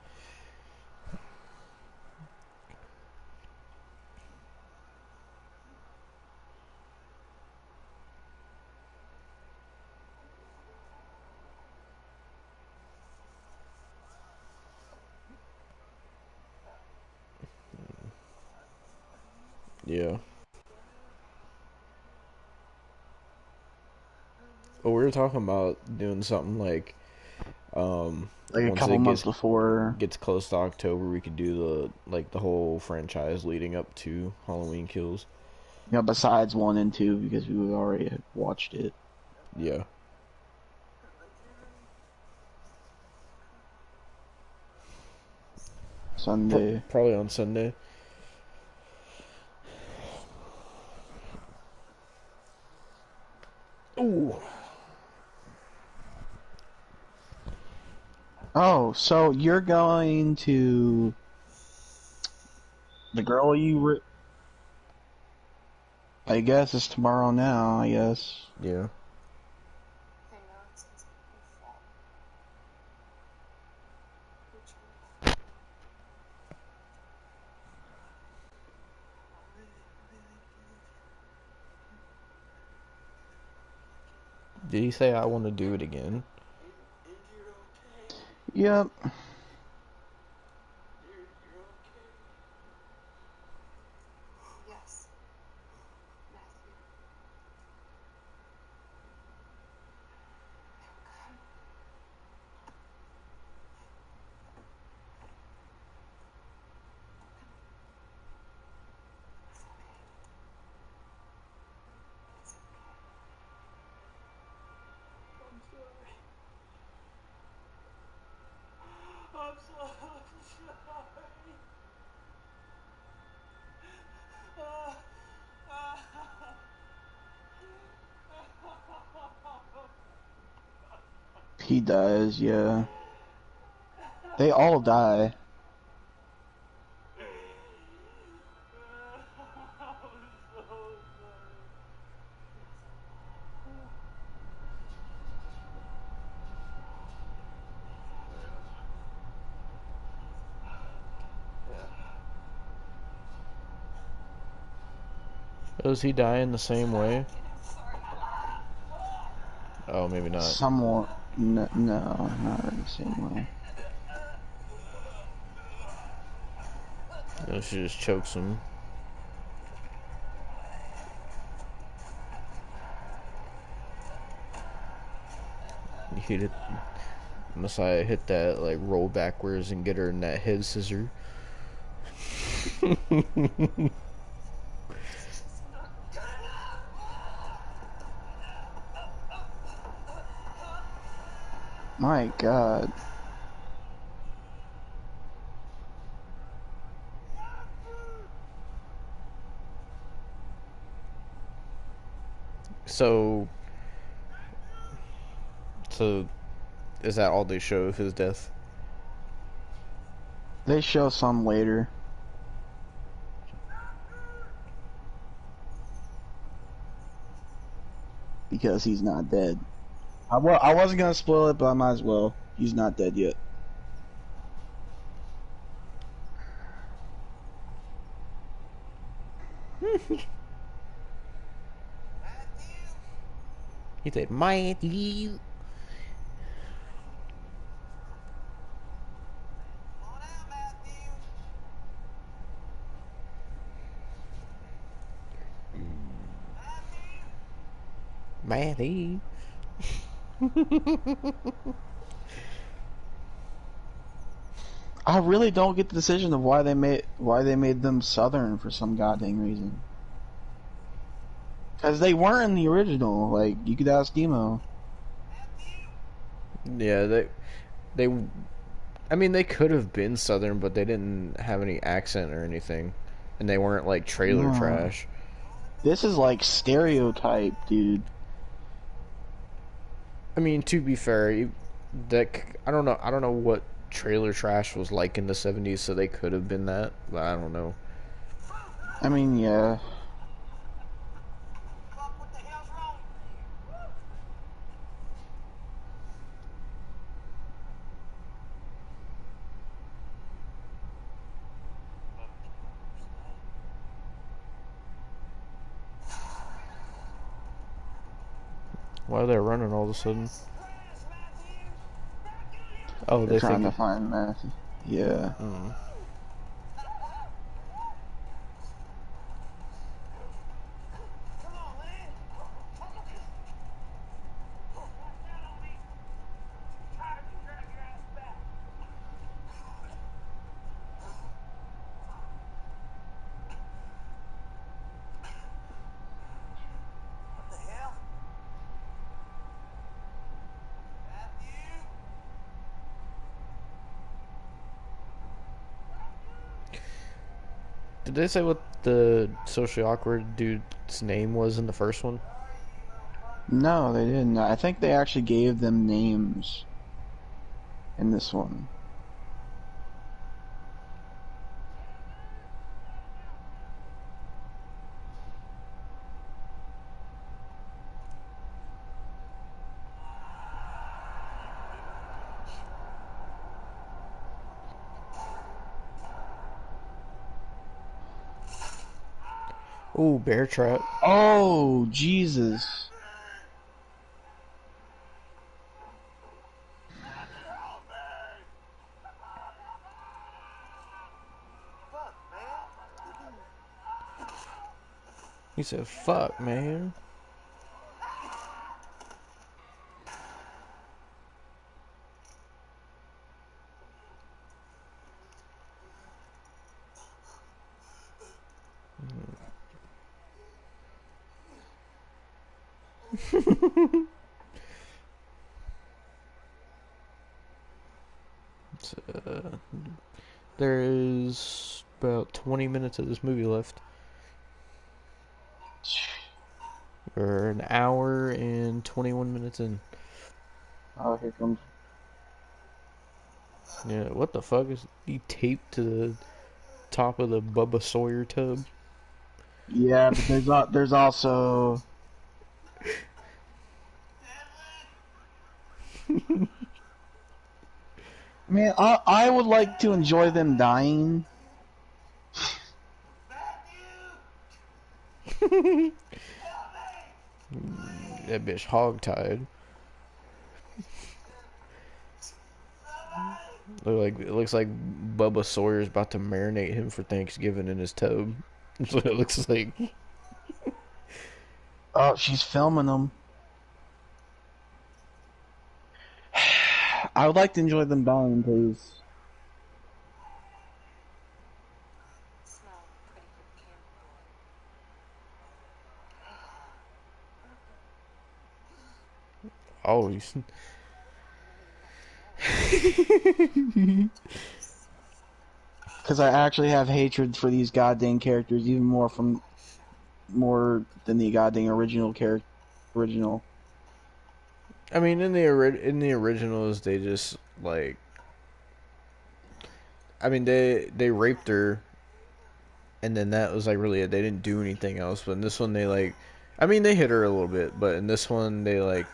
Yeah. Oh, we were talking about doing something like
Like a
Once
couple
it
months before.
gets close to October, we could do the whole franchise leading up to Halloween Kills.
You know, besides 1 and 2, because we already had watched it.
Yeah.
Sunday.
Probably on Sunday. Ooh.
Oh, so you're going to the girl I guess it's tomorrow now, I guess.
Yeah.
I know it's your fault. You're trying
Did he say I want to do it again?
Yep.
yes. Matthew.
I'm sorry.
He dies, yeah. They all die.
Does he die in the same way? Oh, maybe not.
Somewhat. No, not in the same way.
No, she just chokes him. He hit Messiah hit that like roll backwards and get her in that head scissor.
My God.
So is that all they show of his death?
They show some later. Because he's not dead. I wasn't gonna spoil it, but I might as well. He's not dead yet.
He said, Matthew. Matthew.
I really don't get the decision of why they made them Southern for some goddamn reason. Because they weren't in the original. Like, you could ask Demo.
Yeah, they I mean they could have been Southern, but they didn't have any accent or anything. And they weren't like trailer
No.
trash.
This is like stereotype, dude.
I mean, to be fair, I don't know what trailer trash was like in the 70s, so they could have been that, but I don't know.
I mean, yeah.
What the hell's wrong?
Why are they running all of a sudden? Oh,
They're
they
trying
think.
to find Matthew. Yeah.
Come on, man. Watch out on me. Tired of you dragging
Did they say what the socially awkward dude's name was in the first one?
No, they didn't. I think they actually gave them names in this one.
Ooh, bear trap.
Oh, Jesus.
Fuck, man.
He said, "Fuck, man." Uh, there is about 20 minutes of this movie left. Or an hour and 21 minutes in.
Oh, here comes.
Yeah, what the fuck is he taped to the top of the Bubba Sawyer tub?
Yeah, but there's also. Man, I would like to enjoy them dying.
That bitch hog-tied. It looks like Bubba Sawyer's about to marinate him for Thanksgiving in his tub. That's what it looks like.
Oh, she's filming them. I would like to enjoy them dying, please.
Smell pretty good camera
Oh, he's...
Because I actually have hatred for these goddamn characters, even more than the goddamn original character. Original.
I mean, in the originals, they just like... I mean, they raped her, and then that was like really it. They didn't do anything else. But in this one, they like... I mean, they hit her a little bit, but in this one, they like...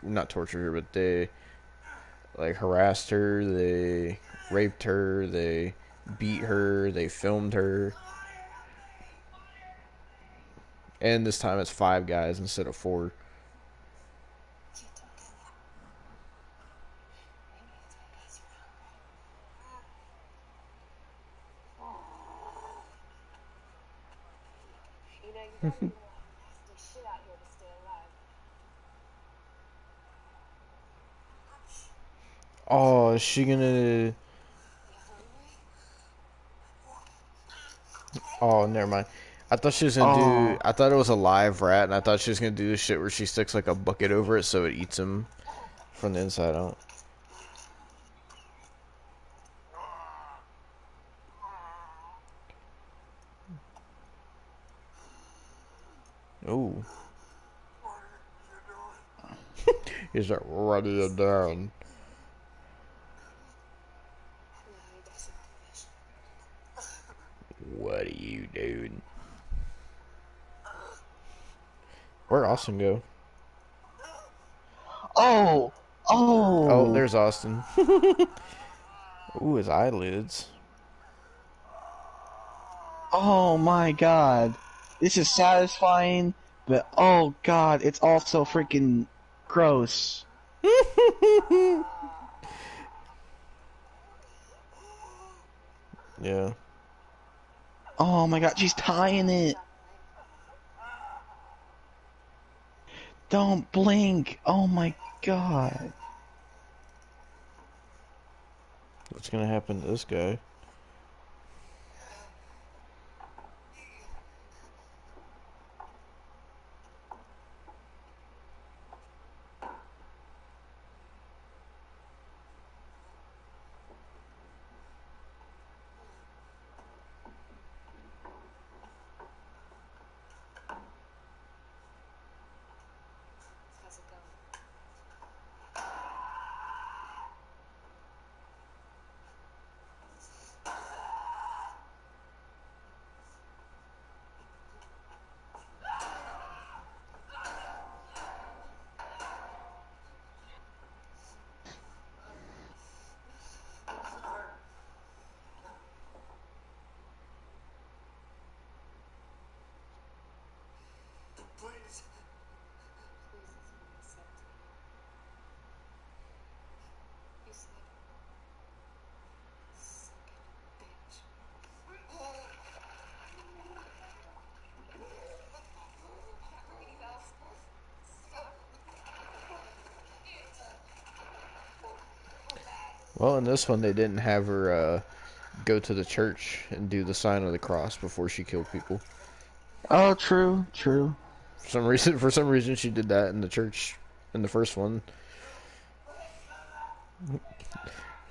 Not tortured her, but they like harassed her, they raped her, they beat her, they filmed her. And this time it's 5 guys instead of 4.
You know, you gotta do nasty shit out here to stay alive.
Oh, is she gonna...
You hungry?
Oh, never mind. I thought she was gonna do...
Oh,
I thought it was a live rat, and I thought she was gonna do this shit where she sticks like a bucket over it so it eats him from the inside out. Ooh. He's like, what are you doing?
No, he doesn't fish.
What are you doing? Where'd Austin go?
oh,
Oh,
oh,
there's Austin. Ooh, his eyelids.
oh my God! This is satisfying, but oh God, it's also freaking gross.
Yeah.
Oh my God, she's tying it. Don't blink. Oh my God.
What's gonna happen to this guy? Well, in this one, they didn't have her go to the church and do the sign of the cross before she killed people.
Oh, true, true.
For some reason, she did that in the church in the first one.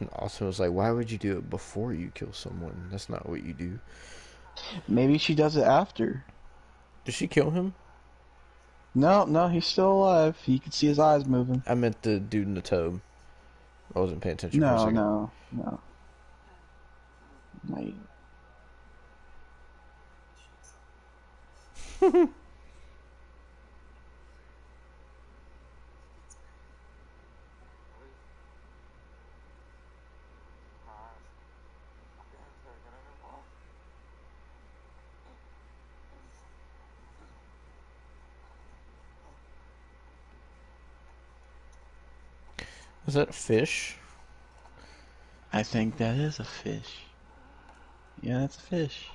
And Austin was like, "Why would you do it before you kill someone? That's not what you do."
Maybe she does it after.
Did she kill him?
No, no, he's still alive. You can see his eyes moving.
I meant the dude in the tub. I wasn't paying attention for a
No,
second.
no, no. Wait.
Is that a fish?
I think that is a fish. Yeah, that's a fish.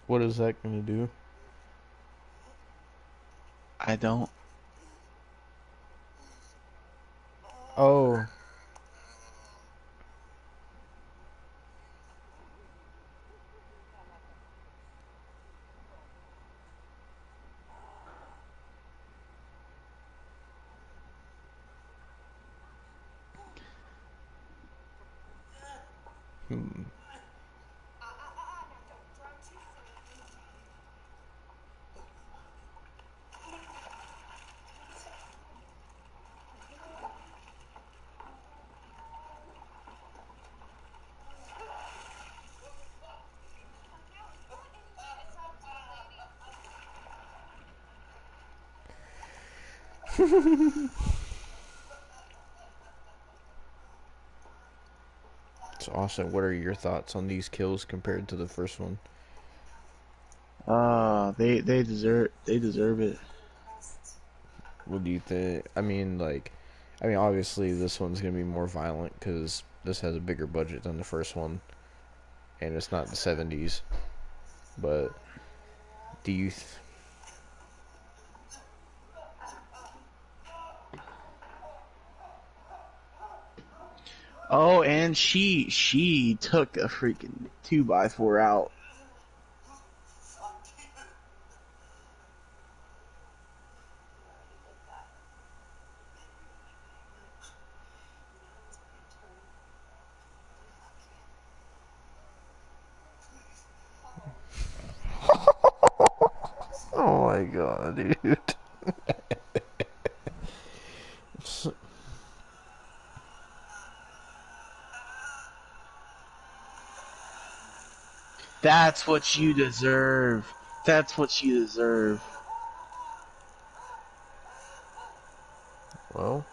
What is that going to do?
I don't.
Oh. Hmm. So, Austin, what are your thoughts on these kills compared to the first one?
They deserve it.
What do you think? I mean, obviously this one's gonna be more violent because this has a bigger budget than the first one, and it's not the '70s. But do you?
Oh, and she took a freaking 2x4 out.
Oh my god, dude.
That's what you deserve. That's what you deserve.
Well,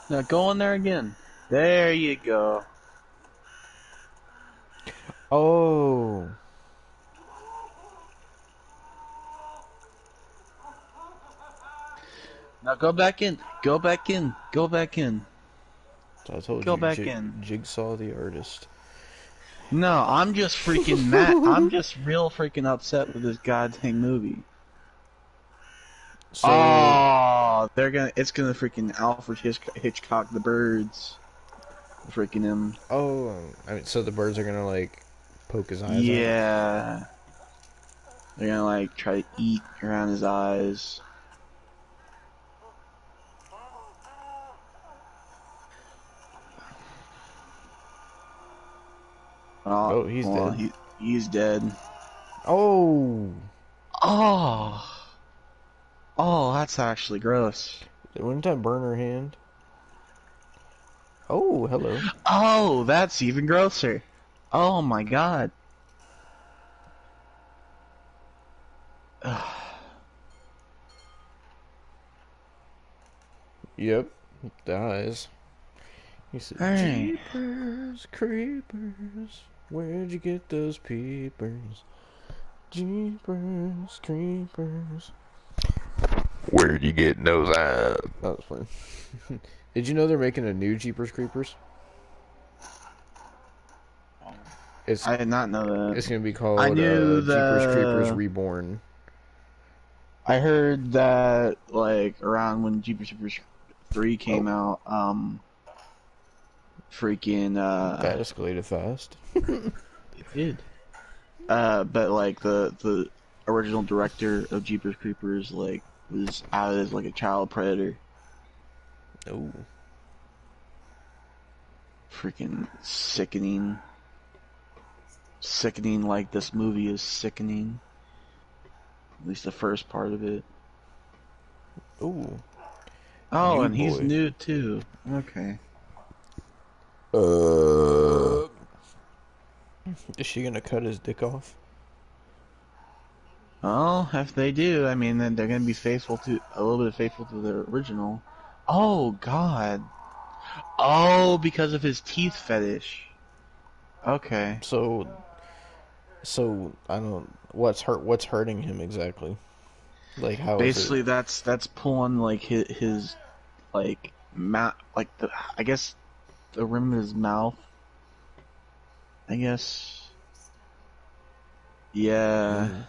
Now go in there again. There you go.
oh,
Now go back in. Go back in. Go back in.
so I told
Go
you,
back in.
Jigsaw the artist.
No, I'm just freaking mad. I'm just real freaking upset with this goddamn movie.
So,
Oh, it's gonna freaking Alfred Hitchcock the birds. Freaking him.
oh, I mean, so the birds are gonna like poke his eyes out.
Yeah. They're gonna like try to eat around his eyes.
Oh, he's
well,
dead.
He's dead.
Oh,
Oh. Oh, that's actually gross.
wouldn't that burn her hand? Oh, hello.
Oh, that's even grosser. Oh my god.
Yep, the eyes. He said,
Hey.
"Jeepers creepers, where'd you get those peepers? Jeepers creepers, where'd you get those eyes?" That was funny. Did you know they're making a new Jeepers Creepers? It's
I did not know that.
it's gonna be
I
called
knew
Jeepers Creepers
the.
Reborn.
I heard that like around when Jeepers Creepers 3
Oh,
came out, freaking
that escalated fast.
it did. But like the original director of Jeepers Creepers like was outed as like a child predator.
Oh,
Freaking sickening. Sickening like this movie is sickening. At least the first part of it.
oh,
Oh,
you
and he's
boy.
new too. Okay.
Is she gonna cut his dick off?
Well, if they do, I mean, then they're gonna be faithful to a little bit faithful to their original. Oh God. Oh, because of his teeth fetish. Okay.
So I don't. What's hurting him exactly? Like how is it?
Basically, that's pulling like his like like the I guess the rim of his mouth. I guess. Yeah.
Mm.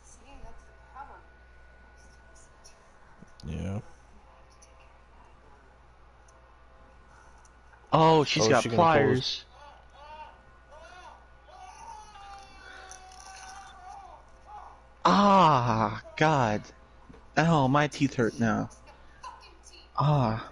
See, that's the problem.
Yeah.
Oh, she's
Oh, is
got
she gonna pull his?
pliers. Ah, God. Oh, my teeth hurt now. Ah.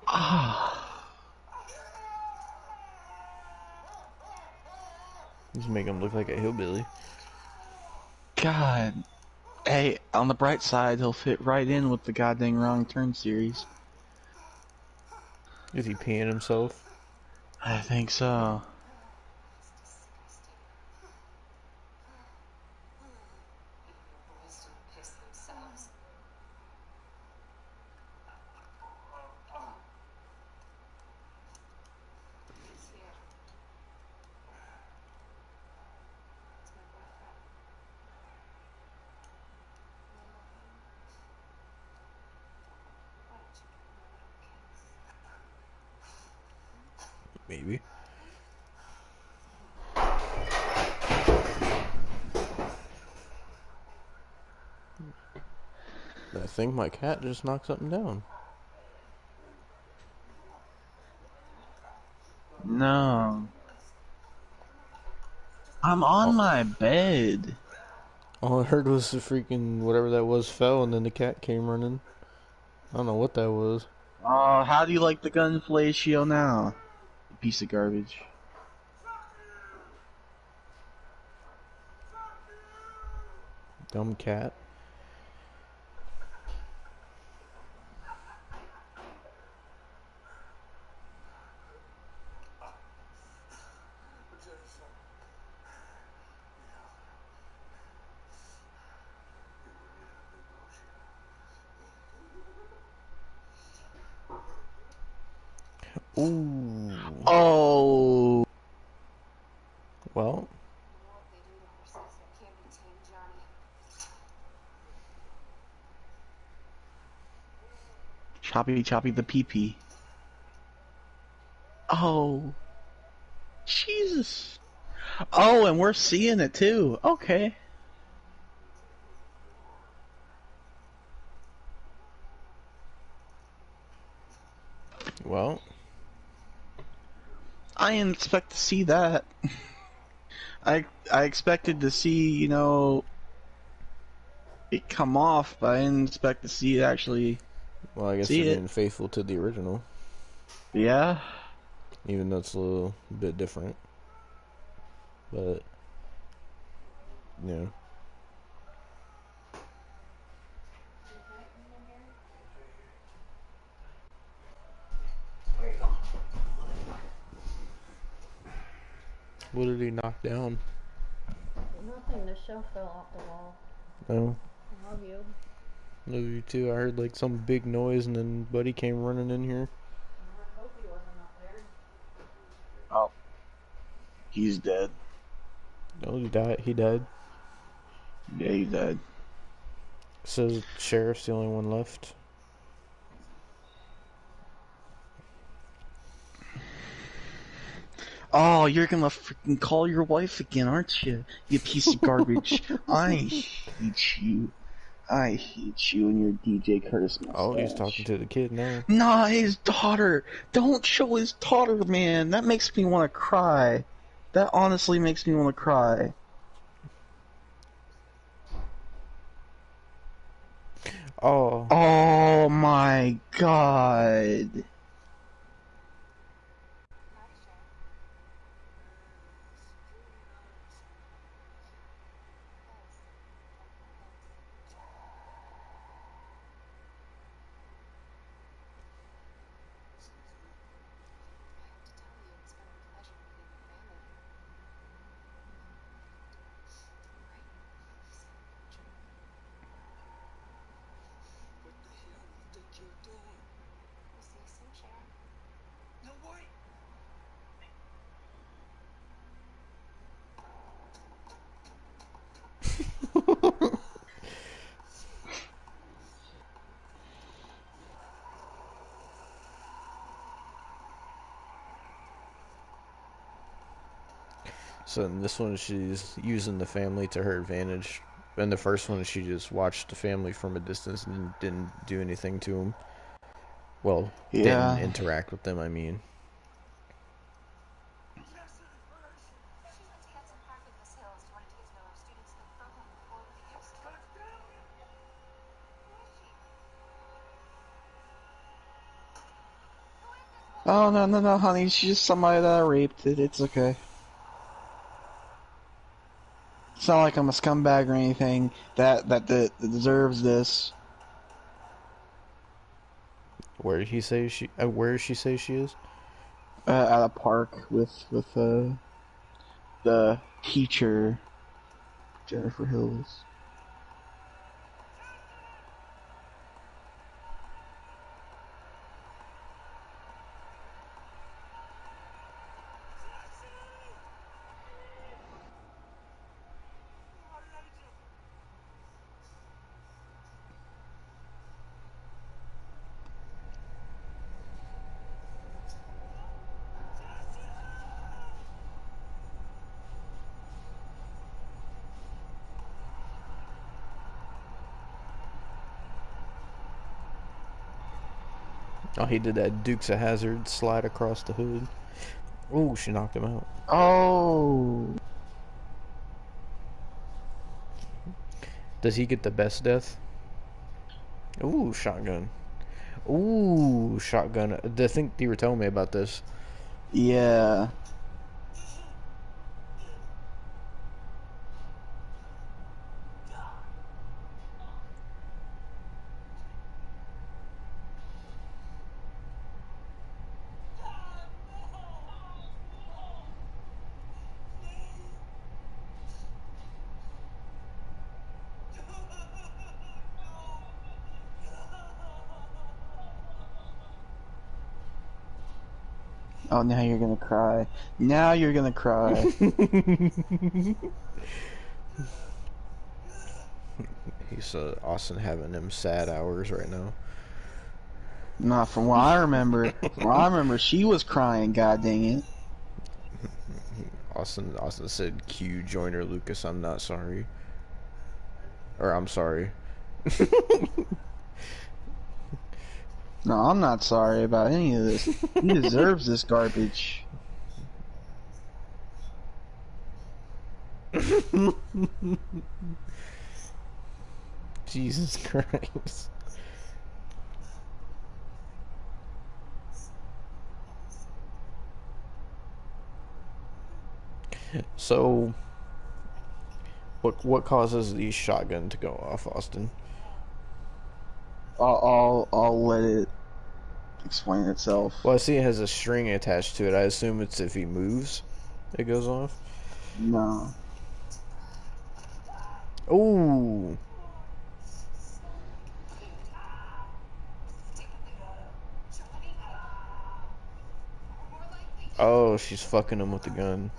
Ah.
Just make him look like a hillbilly.
God. Hey, on the bright side, he'll fit right in with the goddamn Wrong Turn series.
Is he peeing himself?
I think so.
Maybe. I think my cat just knocked something down.
No. I'm on my bed.
All I heard was the freaking whatever that was fell, and then the cat came running. I don't know what that was.
Oh, how do you like the gun fellatio now? Piece of garbage.
Dumb cat. Ooh.
Oh.
Well,
Choppy choppy the pee-pee. Oh. Jesus. Oh, and we're seeing it too. Okay.
well.
I didn't expect to see that. I expected to see, you know, it come off, but I didn't expect to see it actually
Well, I guess
see
they're
it.
being faithful to the original,
Yeah.
even though it's a little bit different. But, yeah. What did he knock down?
Nothing, the shelf fell off the wall.
Oh,
I love you.
love you too. I heard like some big noise, and then Buddy came running in here.
I hope he wasn't up there.
Oh, he's dead.
Oh, he died. He died.
Yeah, he died.
Says sheriff's the only one left.
Oh, you're gonna freaking call your wife again, aren't you? You piece of garbage. I hate you. I hate you and your DJ Curtis mustache.
Oh, he's talking to the kid now.
Nah, his daughter. Don't show his daughter, man. That makes me want to cry. That honestly makes me want to cry.
Oh.
Oh my god.
What the hell do you think you're doing?
You see some Sharon?
No, wait!
So in this one, she's using the family to her advantage. In the first one, she just watched the family from a distance and didn't do anything to them. Well,
Yeah.
didn't interact with them, I mean.
She went to Hudson Park in Miss Hills to one of T's Miller students in the program before we used to. Who is she? Who is this woman?
Oh, no, honey. She's just somebody that I raped. It's okay. It's not like I'm a scumbag or anything that deserves this.
Where did he say she? Where does she say she is?
At a park with the teacher, Jennifer Hills.
Oh, he did that Dukes of Hazzard slide across the hood. Oh, she knocked him out.
Oh.
Does he get the best death? Ooh, shotgun. Ooh, shotgun. I think you were telling me about this.
Yeah. Oh, now you're gonna cry. Now you're gonna cry.
He's Austin having them sad hours right now.
Nah, from what I remember, she was crying. God dang it.
Austin said, "Q Joyner Lucas, I'm not sorry." Or I'm sorry.
No, I'm not sorry about any of this. He deserves this garbage.
Jesus Christ. So, what causes the shotgun to go off, Austin?
I'll let it explain itself.
Well, I see it has a string attached to it. I assume it's if he moves. It goes off.
No.
Ooh. Oh, she's fucking him with the gun.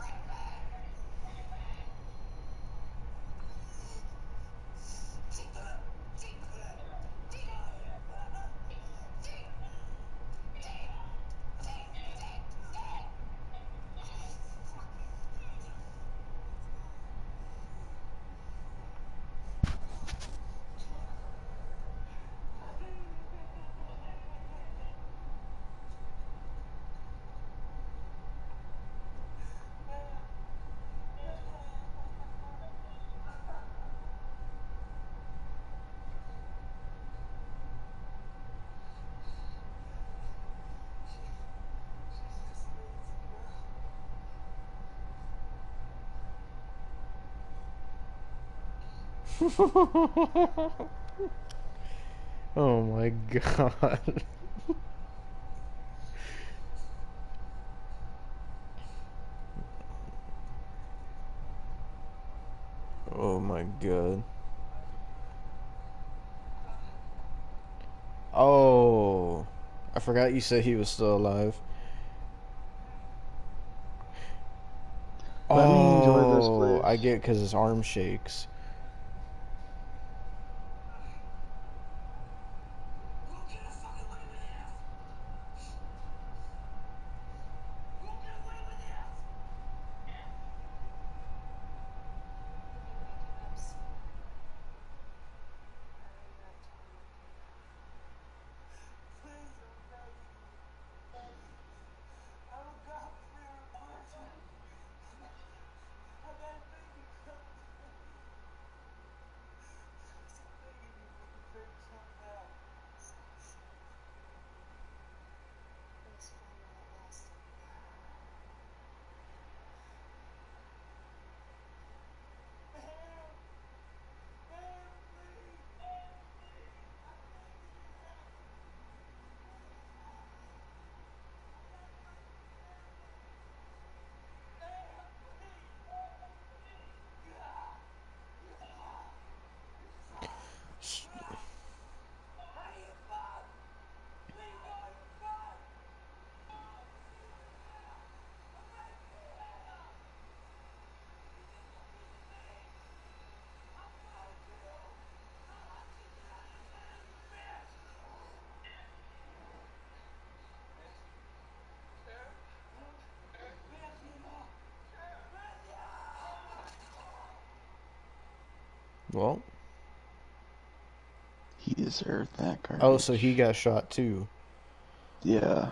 Oh my god. Oh my god. Oh. I forgot you said he was still alive.
Let me enjoy this,
Oh, I
please.
get because his arm shakes. Well,
He deserved that garbage.
oh, so he got shot too.
Yeah.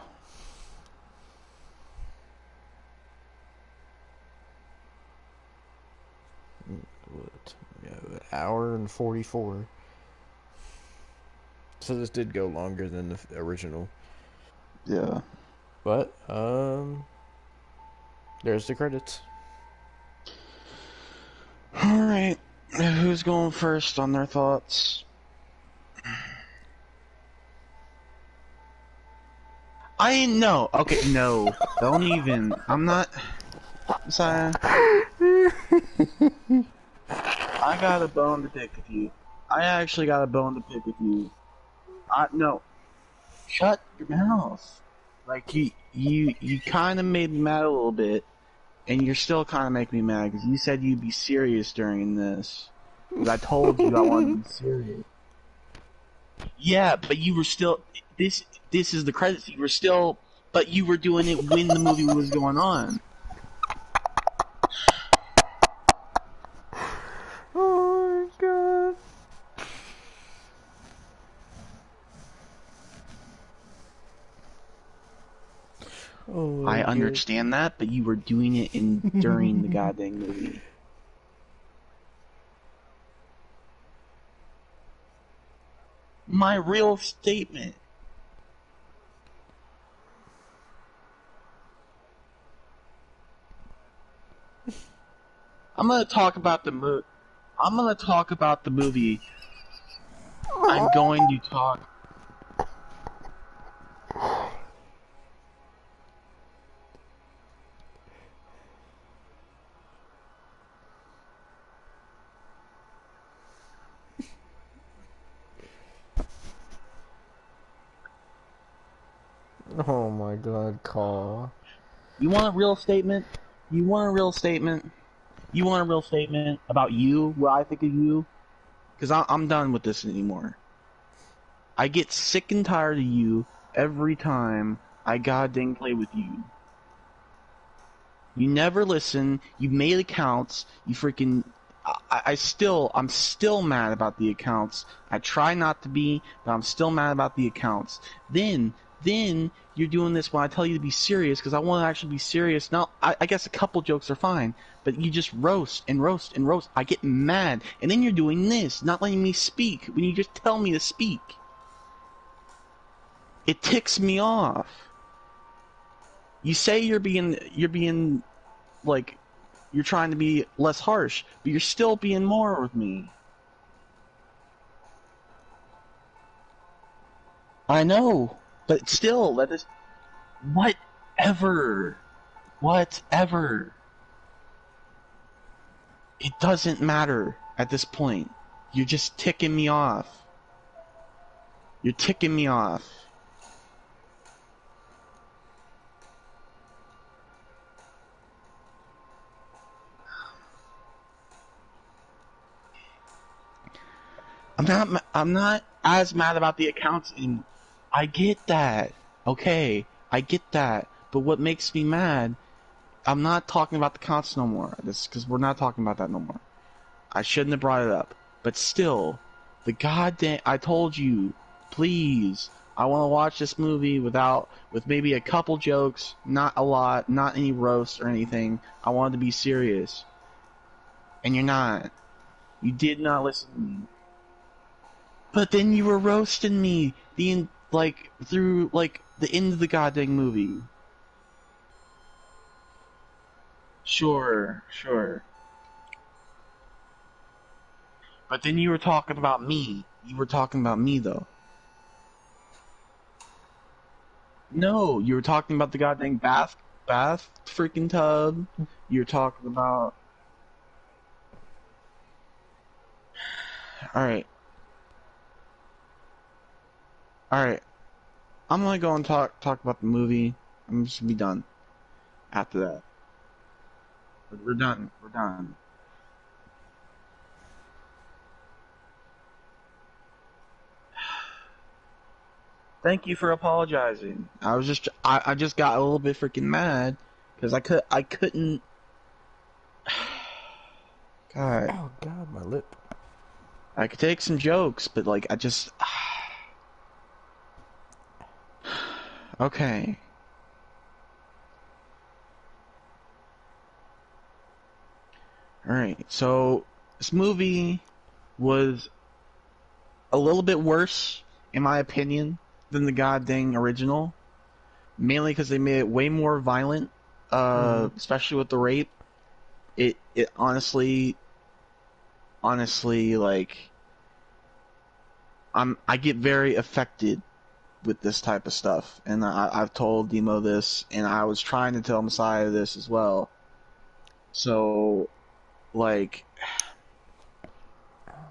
What? Yeah, an hour and 44. So this did go longer than the original.
Yeah.
But, there's the credits.
Alright. Who's going first on their thoughts? I know. Okay, no. Don't even. I'm not. Sorry. I got a bone to pick with you. I actually got a bone to pick with you. No. Shut your mouth. Like, you kind of made me mad a little bit, and you're still kind of making me mad, because you said you'd be serious during this. Because I told you I wanted to be serious. Yeah, but you were still. This is the credits. You were still. But you were doing it when the movie was going on.
Oh my god. Oh my
I
god.
understand that, but you were doing it during the goddamn movie. My real statement. I'm gonna talk about the movie. I'm gonna talk about the movie. I'm going to talk.
Oh my god, call.
You want a real statement? You want a real statement? You want a real statement about you, what I think of you? Because I'm done with this anymore. I get sick and tired of you every time I goddamn play with you. You never listen. You made accounts. You freaking... I'm still mad about the accounts. I try not to be, but I'm still mad about the accounts. Then you're doing this when I tell you to be serious, because I want to actually be serious. Now, I guess a couple jokes are fine, but you just roast and roast and roast. I get mad, and then you're doing this, not letting me speak when you just tell me to speak. It ticks me off. You say you're being like, you're trying to be less harsh, but you're still being more with me. I know, but still, let us... Whatever. Whatever. It doesn't matter at this point. You're just ticking me off. You're ticking me off. I'm not as mad about the accounts anymore. I get that. Okay, I get that. But what makes me mad, I'm not talking about the accounts no more. This because we're not talking about that no more. I shouldn't have brought it up. But still, the goddamn... I told you, please, I want to watch this movie with maybe a couple jokes, not a lot, not any roast or anything. I wanted to be serious. And you're not. You did not listen to me. But then you were roasting me through the end of the goddamn movie. Sure. But then you were talking about me. You were talking about me, though. No, you were talking about the goddamn bath freaking tub. You were talking about... Alright. I'm gonna go and talk about the movie. I'm just gonna be done after that. We're done. Thank you for apologizing. I just got a little bit freaking mad because I couldn't. God.
Oh god, my lip.
I could take some jokes, but I just. Okay. Alright, so this movie was a little bit worse, in my opinion, than the goddamn original. Mainly because they made it way more violent, especially with the rape. It honestly, I get very affected with this type of stuff, and I've told Demo this, and I was trying to tell Messiah this as well. So,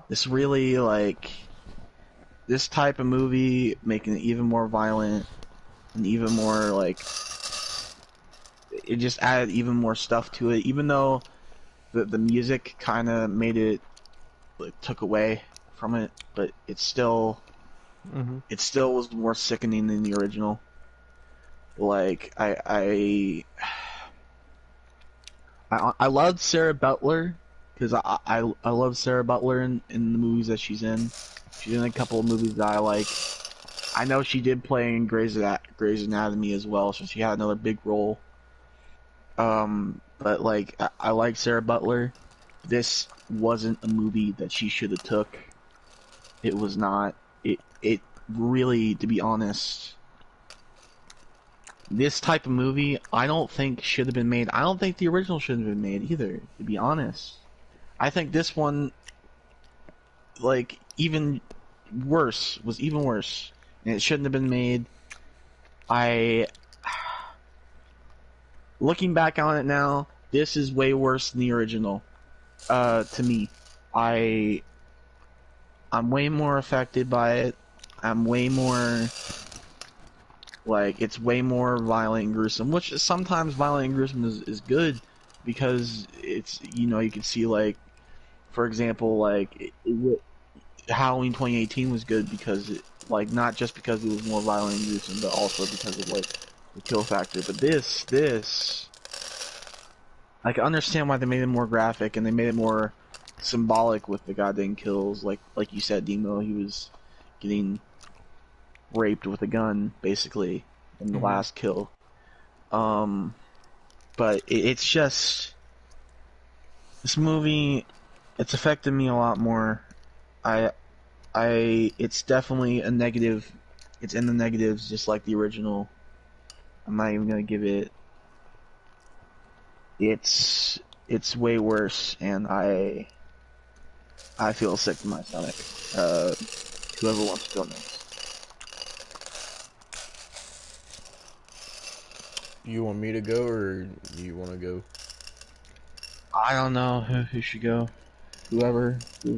this really, this type of movie, making it even more violent, and even more, it just added even more stuff to it, even though the music kind of made it, took away from it, but it still was more sickening than the original. I loved Sarah Butler, because I love Sarah Butler in the movies that she's in. She's in a couple of movies that I like. I know she did play in Grey's Anatomy as well, so she had another big role. But I like Sarah Butler. This wasn't a movie that she should have took. It was not. It really, to be honest, this type of movie, I don't think should have been made. I don't think the original should have been made either, to be honest. I think this one, even worse, was even worse. And it shouldn't have been made. Looking back on it now, this is way worse than the original. To me. I'm way more affected by it. I'm way more Like, it's way more violent and gruesome, which sometimes violent and gruesome is good because it's, you can see, like, for example, like, Halloween 2018 was good because, like, not just because it was more violent and gruesome, but also because of, like, the kill factor. But this, I can understand why they made it more graphic and they made it more symbolic with the goddamn kills. Like you said, Demo, he was getting raped with a gun, basically, in the last kill. But it's just, this movie, it's affected me a lot more. It's definitely a negative. It's in the negatives, just like the original. I'm not even gonna give it. It's way worse, and I feel sick to my stomach. Whoever wants to go next.
You want me to go, or you want to go?
I don't know who should go. Who's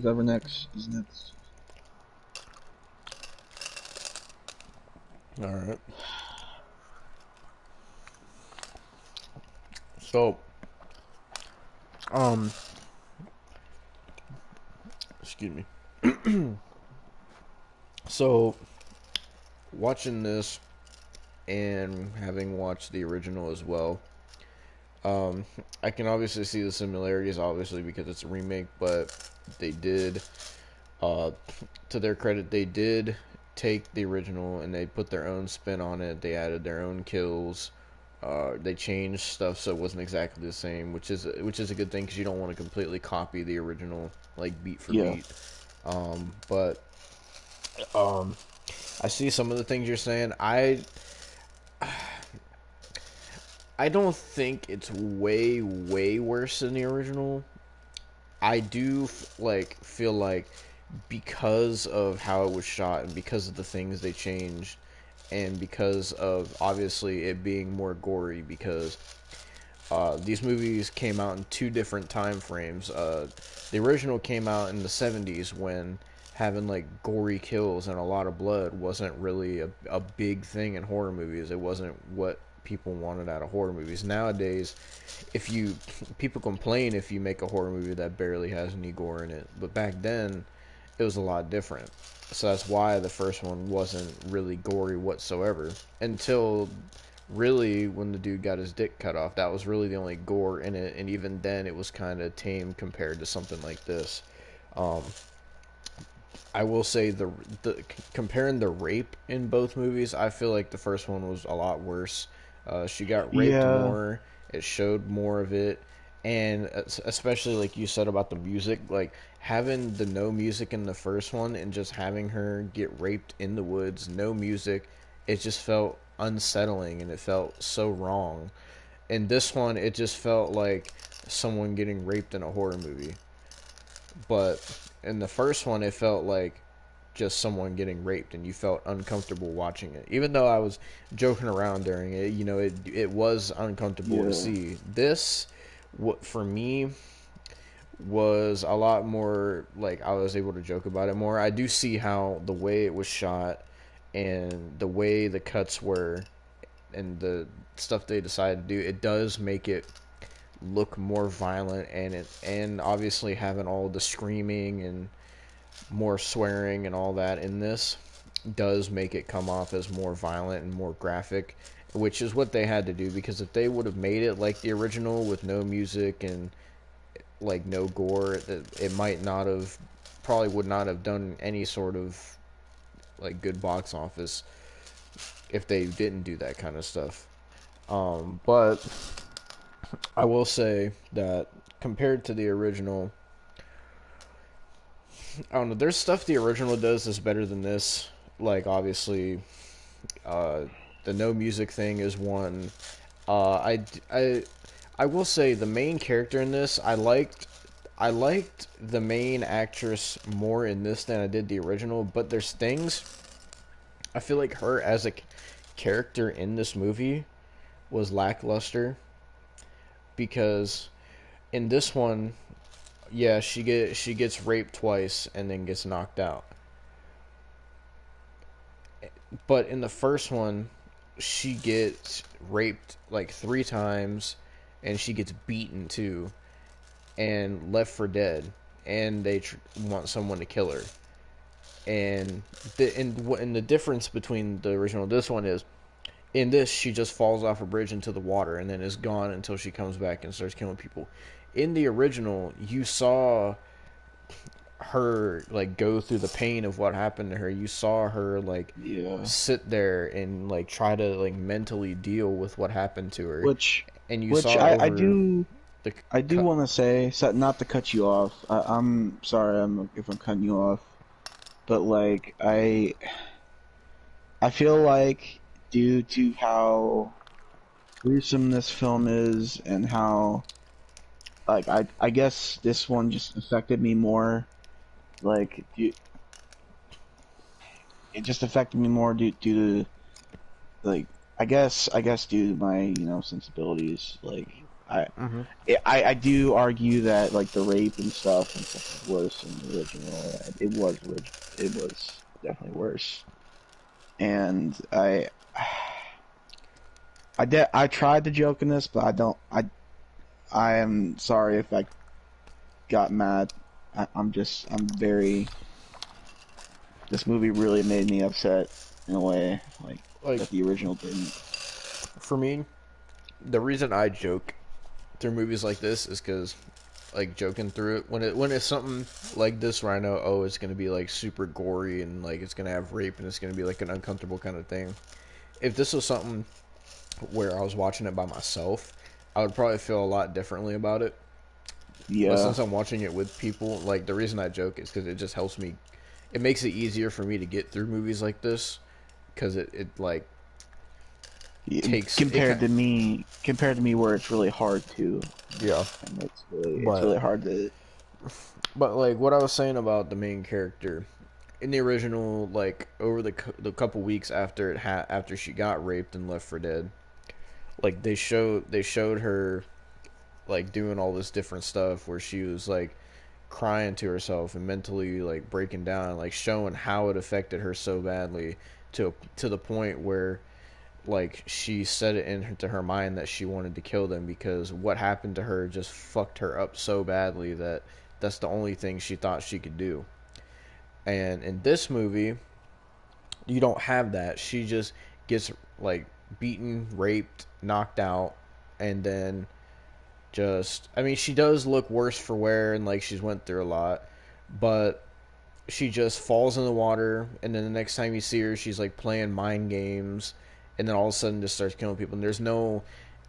ever next is next.
All right. So, excuse me. So, watching this and having watched the original as well, I can obviously see the similarities, obviously, because it's a remake, but they did, to their credit, they did take the original and they put their own spin on it. They added their own kills. They changed stuff so it wasn't exactly the same, which is a good thing because you don't want to completely copy the original, like, beat for beat. But I see some of the things you're saying. I don't think it's way worse than the original. I do feel like because of how it was shot and because of the things they changed and because of obviously it being more gory, because these movies came out in two different time frames. The original came out in the 70s when having like gory kills and a lot of blood wasn't really a big thing in horror movies. It wasn't what people wanted out of horror movies. Nowadays, people complain if you make a horror movie that barely has any gore in it, but back then it was a lot different. So that's why the first one wasn't really gory whatsoever until really when the dude got his dick cut off. That was really the only gore in it, and even then it was kind of tame compared to something like this. I will say the comparing the rape in both movies, I feel like the first one was a lot worse. She got raped more. It showed more of it, and especially like you said about the music, like having the no music in the first one and just having her get raped in the woods, no music, it just felt unsettling and it felt so wrong. In this one, it just felt like someone getting raped in a horror movie. But in the first one, it felt like just someone getting raped, and you felt uncomfortable watching it. Even though I was joking around during it, it was uncomfortable to see. This, what for me, was a lot more like I was able to joke about it more. I do see how the way it was shot and the way the cuts were and the stuff they decided to do, it does make it look more violent, and obviously having all the screaming and more swearing and all that in this does make it come off as more violent and more graphic, which is what they had to do, because if they would have made it like the original with no music and like no gore, it might not have, probably would not have done any sort of like good box office if they didn't do that kind of stuff. But I will say that compared to the original, I don't know, there's stuff the original does that's better than this. Like, obviously, the no music thing is one. I will say the main character in this, I liked the main actress more in this than I did the original, but there's things, I feel like her as a character in this movie was lackluster, because in this one, yeah, she gets raped twice and then gets knocked out. But in the first one, she gets raped like 3 times, and she gets beaten too, and left for dead, and they want someone to kill her. And the difference between the original and this one is, in this she just falls off a bridge into the water and then is gone until she comes back and starts killing people. In the original, you saw her like go through the pain of what happened to her. You saw her like
Yeah.
sit there and like try to like mentally deal with what happened to her.
Which
And you
which
saw
I
over
do
the
I do want to say, not to cut you off. I'm sorry if I'm cutting you off, but like I feel like due to how gruesome this film is and how like I guess this one just affected me more. Like it just affected me more due to like I guess due to my sensibilities. Like I
Mhm.
I do argue that like the rape and stuff is worse in the original. It was definitely worse. And I tried to joke in this, but I am sorry if I got mad. I'm very. This movie really made me upset in a way like
Like,
that the original didn't.
for me, the reason I joke through movies like this is because, like, joking through it when it's something like this where I know, oh, it's gonna be like super gory and like it's gonna have rape and it's gonna be like an uncomfortable kind of thing. If this was something where I was watching it by myself, I would probably feel a lot differently about it. But
Yeah,
since I'm watching it with people, like, the reason I joke is because it just helps me. It makes it easier for me to get through movies like this because it like takes
compared to me, where it's really hard to,
yeah.
and it's
But
really hard to.
But like what I was saying about the main character in the original, like over the couple weeks after after she got raped and left for dead, like they showed her like doing all this different stuff where she was like crying to herself and mentally like breaking down, like showing how it affected her so badly to the point where like she said it into her mind that she wanted to kill them because what happened to her just fucked her up so badly that that's the only thing she thought she could do. And in this movie, you don't have that. She just gets like beaten, raped, knocked out, and then just I mean, she does look worse for wear and like she's went through a lot, but she just falls in the water and then the next time you see her she's like playing mind games and then all of a sudden just starts killing people and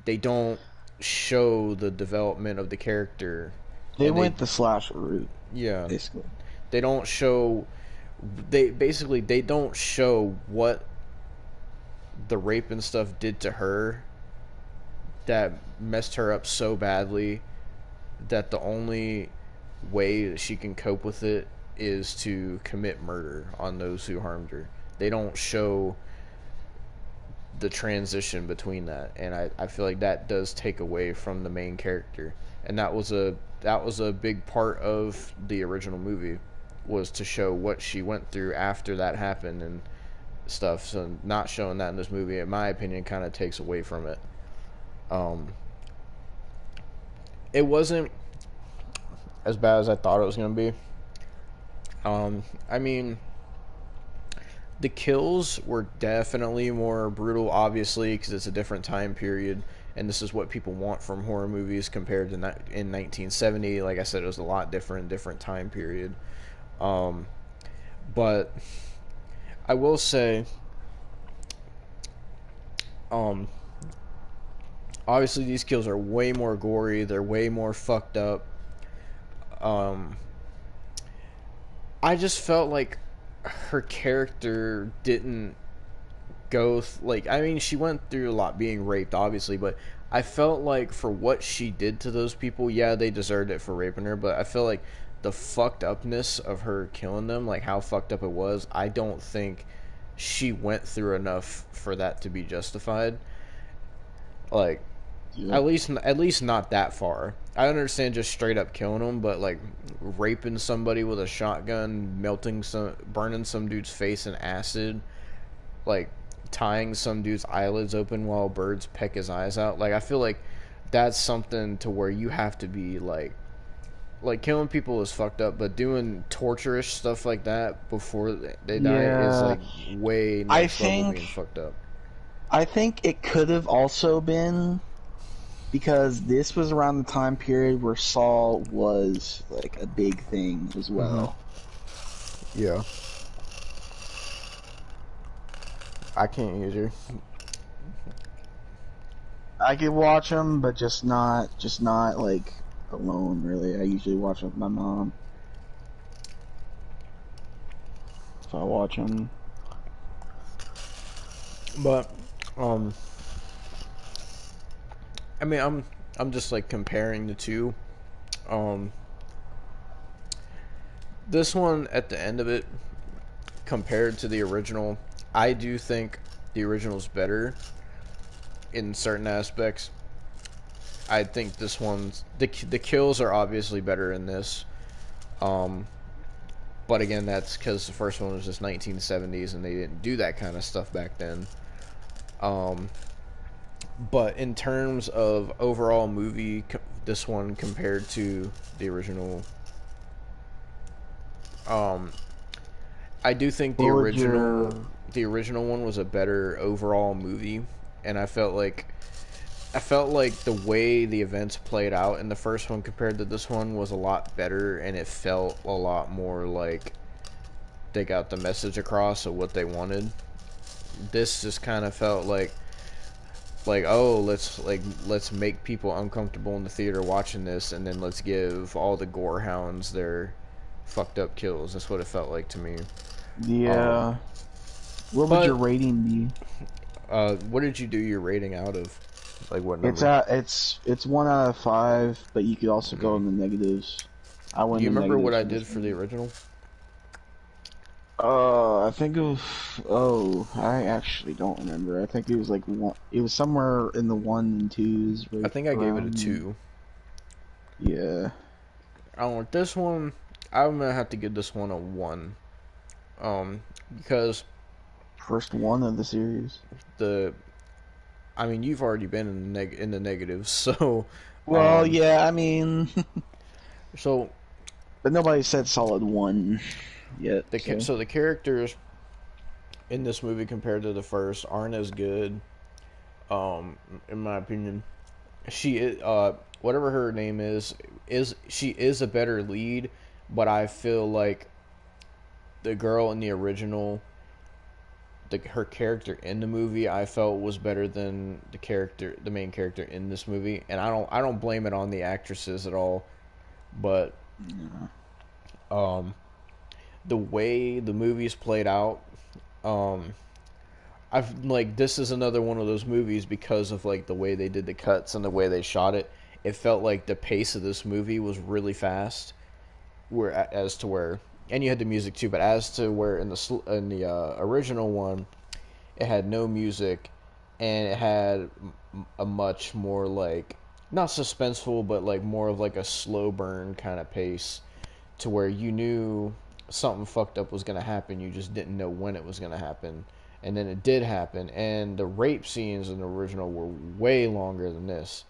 they don't show the development of the character.
They
And
went the slasher route,
yeah,
basically.
they don't show they don't show what the rape and stuff did to her that messed her up so badly that the only way that she can cope with it is to commit murder on those who harmed her. They don't show the transition between that, and I feel like that does take away from the main character, and that was a big part of the original movie, was to show what she went through after that happened and stuff. So not showing that in this movie, in my opinion, kind of takes away from it. It wasn't as bad as I thought it was going to be. I mean, the kills were definitely more brutal, obviously, because it's a different time period, and this is what people want from horror movies compared to in 1970. Like I said, it was a lot different time period. But I will say, obviously these kills are way more gory. They're way more fucked up. I just felt like her character didn't go like I mean she went through a lot being raped obviously, but I felt like for what she did to those people, yeah, they deserved it for raping her, but I feel like the fucked upness of her killing them, like how fucked up it was, I don't think she went through enough for that to be justified. Like
Yeah.
at least not that far. I understand just straight up killing them, but like raping somebody with a shotgun, burning some dude's face in acid, like tying some dude's eyelids open while birds peck his eyes out. Like I feel like that's something to where you have to be like killing people is fucked up, but doing torturous stuff like that before they die is
Yeah.
like way
I
next level
think-
being fucked up.
I think it could have also been because this was around the time period where Saw was like a big thing as well.
Yeah. I can't either.
I could watch them, but just not like alone. Really, I usually watch them with my mom. So I watch them.
But I mean I'm just like comparing the two. This one at the end of it compared to the original, I do think the original's better in certain aspects. I think this one's the kills are obviously better in this. But again, that's because the first one was just 1970s and they didn't do that kind of stuff back then. But in terms of overall movie, this one compared to the original, I do think the
What would
the original one was a better overall movie, and I felt like the way the events played out in the first one compared to this one was a lot better, and it felt a lot more like they got the message across of what they wanted. This just kind of felt like oh, let's make people uncomfortable in the theater watching this, and then let's give all the gore hounds their fucked up kills. That's what it felt like to me.
Yeah. What would
but-
your rating be?
What did you do your rating out of? Like what number?
It's 1 out of 5, but you could also go in the negatives. I went.
Do you
in the
remember what I
negatives
did for the original?
I think it was. Oh, I actually don't remember. I think it was like one. It was somewhere in the 1 and 2s. Right
I think I gave it a
around-
2.
Yeah.
I don't want this one. I'm gonna have to give this one a 1. Because
First one of the series.
I mean, you've already been in the negatives, so.
Well, yeah, I mean,
So
but nobody said solid 1 yet.
so the characters in this movie compared to the first aren't as good. In my opinion, she is whatever her name is she is a better lead, but I feel like the girl in the original, her character in the movie, I felt was better than the main character in this movie, and I don't blame it on the actresses at all, but the way the movie's played out, I've like this is another one of those movies because of like the way they did the cuts and the way they shot it. It felt like the pace of this movie was really fast, and you had the music too. But as to where in the original one, it had no music, and it had a much more like not suspenseful, but like more of like a slow burn kind of pace, to where you knew something fucked up was gonna happen. You just didn't know when it was gonna happen. And then it did happen, and the rape scenes in the original were way longer than this.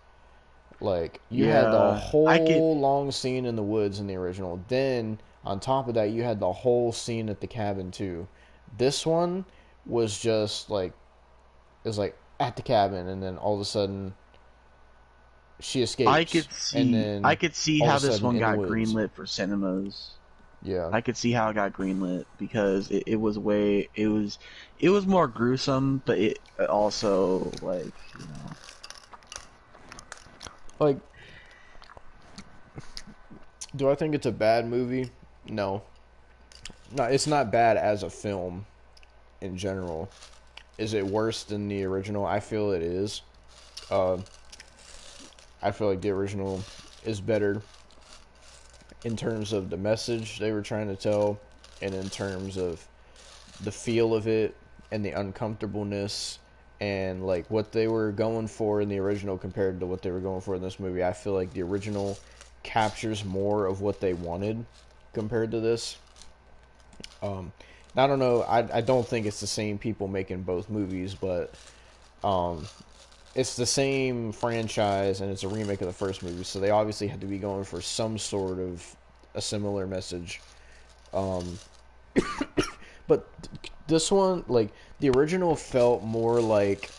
Like, you had the whole long scene in the woods in the original. Then, on top of that, you had the whole scene at the cabin, too. This one was just, like, it was, like, at the cabin, and then all of a sudden, she escapes.
I could see
all of
how
a
this
sudden
one
in the
got
woods.
greenlit for cinemas.
Yeah.
I could see how it got greenlit because it was more gruesome, but it also like
Like, do I think it's a bad movie? No. No, it's not bad as a film in general. Is it worse than the original? I feel it is. I feel like the original is better in terms of the message they were trying to tell, and in terms of the feel of it and the uncomfortableness and like what they were going for in the original compared to what they were going for in this movie. I feel like the original captures more of what they wanted compared to this. Now I don't know. I don't think it's the same people making both movies, but it's the same franchise and it's a remake of the first movie, so they obviously had to be going for some sort of a similar message. But this one, like the original, felt more like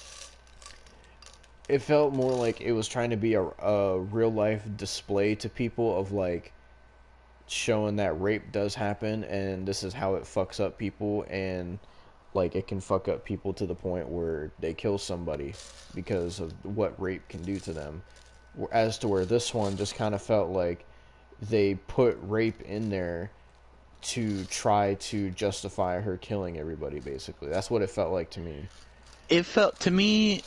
it was trying to be a real life display to people of like showing that rape does happen and this is how it fucks up people, and like it can fuck up people to the point where they kill somebody because of what rape can do to them. As to where this one just kind of felt like they put rape in there to try to justify her killing everybody, basically. That's what it felt like to me.
It felt to me.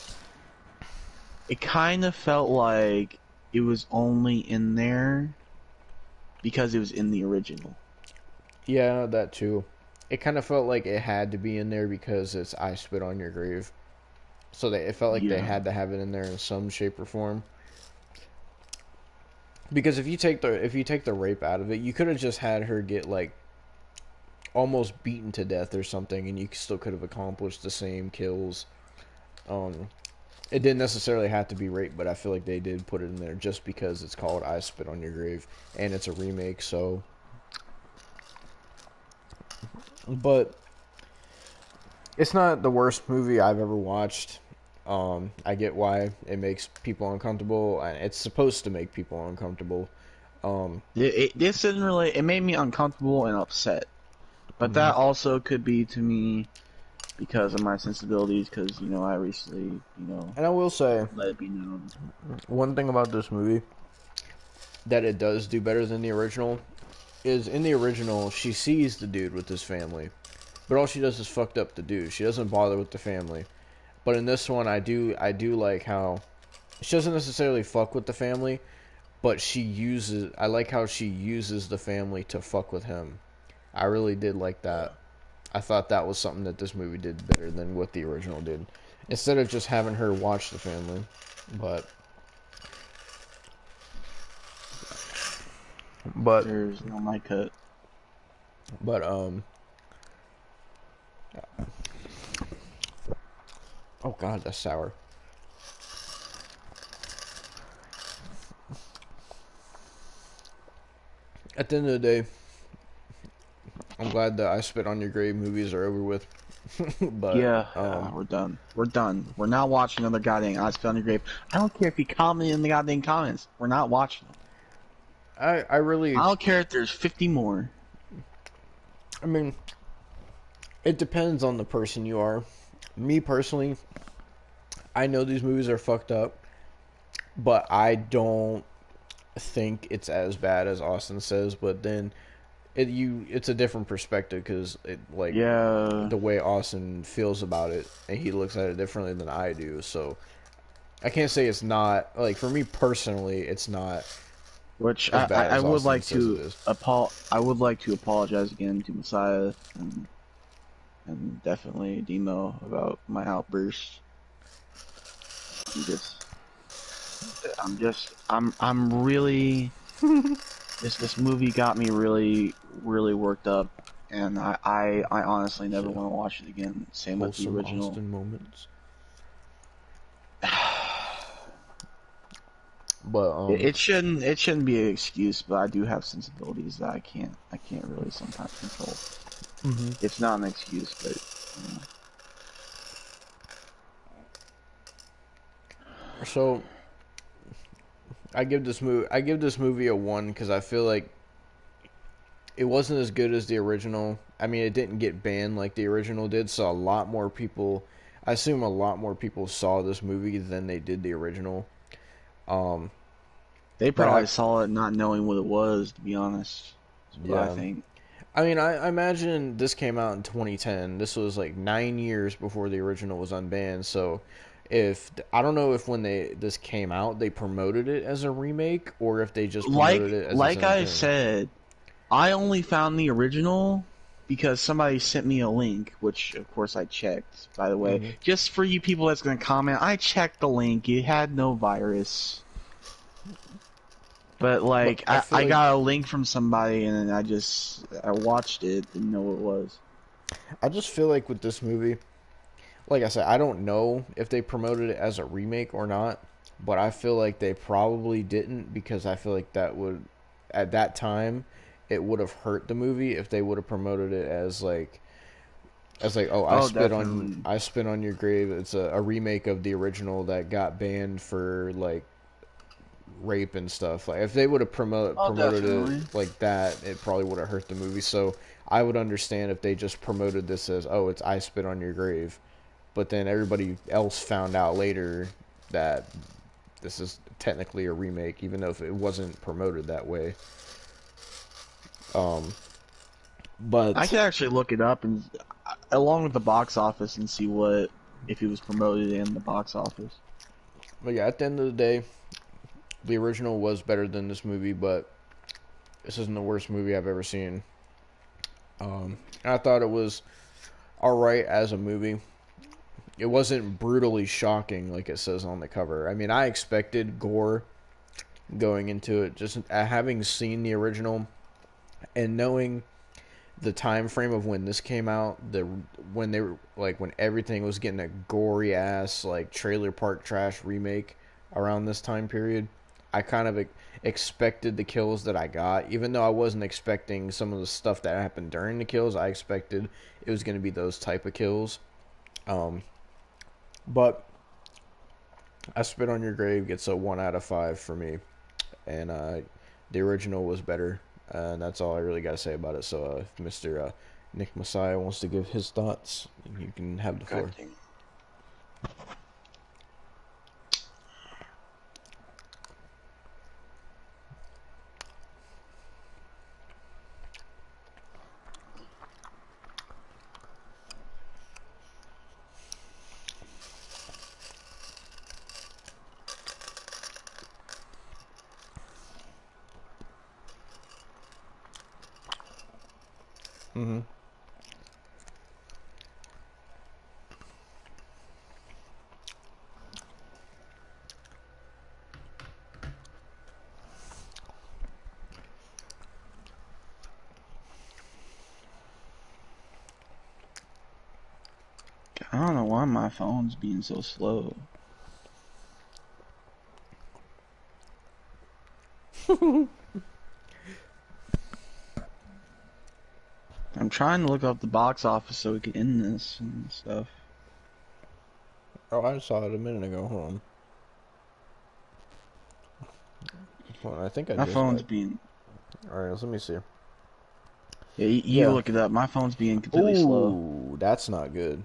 It kind of felt like it was only in there because it was in the original.
Yeah, that too. It kind of felt like it had to be in there because it's I Spit on Your Grave. So it felt like they had to have it in there in some shape or form. Because if you take the rape out of it, you could have just had her get like almost beaten to death or something, and you still could have accomplished the same kills. It didn't necessarily have to be rape, but I feel like they did put it in there just because it's called I Spit on Your Grave and it's a remake. So, but it's not the worst movie I've ever watched. I get why it makes people uncomfortable, and it's supposed to make people uncomfortable.
This didn't really. It made me uncomfortable and upset, but that also could be to me because of my sensibilities. Because I recently
And I will say,
let it be known.
one thing about this movie that it does do better than the original is in the original she sees the dude with his family, but all she does is fucked up the dude. She doesn't bother with the family. But in this one, I do like how she doesn't necessarily fuck with the family, but I like how she uses the family to fuck with him. I really did like that. I thought that was something that this movie did better than what the original did. Instead of just having her watch the family. But
There's no mic cut.
But oh god, that's sour. At the end of the day, I'm glad that I Spit on Your Grave movies are over with. But
Yeah, we're done. We're done. We're not watching another goddamn I Spit on Your Grave. I don't care if you comment in the goddamn comments. We're not watching them.
I really,
I don't care if there's 50 more.
I mean, it depends on the person you are. Me personally, I know these movies are fucked up, but I don't think it's as bad as Austin says. But then it's a different perspective because
Yeah.
the way Austin feels about it, and he looks at it differently than I do. So I can't say it's not, like, for me personally, it's not.
Which
as bad
I
as
would
Austin
like
says it
to
is.
I would like to apologize again to Messiah and definitely Demo about my outburst. I'm really this movie got me really worked up, and I honestly never want to watch it again. Same with the
Wholesome
original.
Austin moments. But
It shouldn't be an excuse, but I do have sensibilities that I can't really sometimes control. It's not an excuse, but
so I give this movie a 1 because I feel like it wasn't as good as the original. I mean, it didn't get banned like the original did, so I assume a lot more people saw this movie than they did the original.
they
But
probably saw it not knowing what it was. To be honest, that's what I
Yeah.
think.
I mean, I imagine this came out in 2010. This was like 9 years before the original was unbanned. So, I don't know if when this came out they promoted it as a remake or if they just promoted it as
Like
its own
I
thing.
said, I only found the original because somebody sent me a link, which of course I checked. By the way, just for you people that's gonna comment, I checked the link. It had no virus. But like,
I feel
I
like-
got a link from somebody, and then I watched it, didn't know what it was.
I just feel like with this movie, like I said, I don't know if they promoted it as a remake or not, but I feel like they probably didn't because I feel like that would, at that time, it would have hurt the movie if they would have promoted it as like, oh,
Oh, definitely.
I spit on your grave. It's a remake of the original that got banned for like rape and stuff. Like if they would have
Oh,
promoted it
definitely.
like that, it probably would have hurt the movie. So I would understand if they just promoted this as, oh, it's I spit on your grave, but then everybody else found out later that this is technically a remake, even though if it wasn't promoted that way. Um,
I
but
could actually look it up and along with the box office and see what if it was promoted in the box office.
but yeah, at the end of the day, the original was better than this movie, but this isn't the worst movie I've ever seen. I thought it was alright as a movie. It wasn't brutally shocking like it says on the cover. I mean, I expected gore going into it, just having seen the original and knowing the time frame of when this came out, when they were like when everything was getting a gory ass like trailer park trash remake around this time period. I kind of expected the kills that I got, even though I wasn't expecting some of the stuff that happened during the kills. I expected it was going to be those type of kills. Um, but I Spit on Your Grave gets a 1 out of 5 for me, and the original was better, and that's all I really got to say about it. So if Mr. Nick Messiah wants to give his thoughts, you can have the
God
floor.
dang.
Mm-hmm.
I don't know why my phone's being so slow. I'm trying to look up the box office so we can end this and stuff.
Oh, I saw it a minute ago. Hold on. I think I
My
just
phone's
got.
being
All right, let me see.
yeah. You
Yeah.
look it up. My phone's being completely slow.
Ooh, that's not good.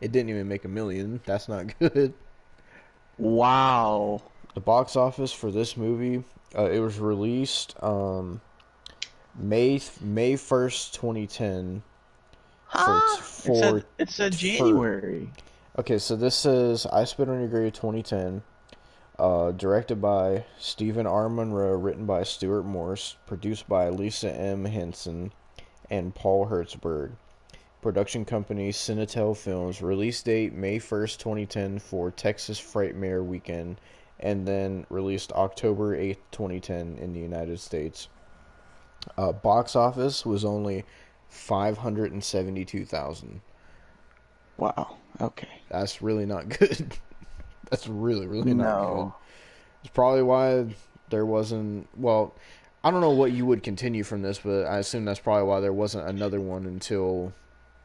It didn't even make a million. That's not good.
Wow.
The box office for this movie, it was released May 1st, 2010
Huh? It said
for
January.
okay, so this says I Spit on Your Grave 2010, directed by Stephen R. Monroe, written by Stuart Morse, produced by Lisa M. Henson and Paul Hertzberg. Production company Cinetel Films. Release date May 1st, 2010 for Texas Frightmare Weekend, and then released October 8th, 2010 in the United States. Box office was only 572,000.
Wow. Okay.
That's really not good. That's really, really not good.
No.
It's probably why there wasn't. Well, I don't know what you would continue from this, but I assume that's probably why there wasn't another one until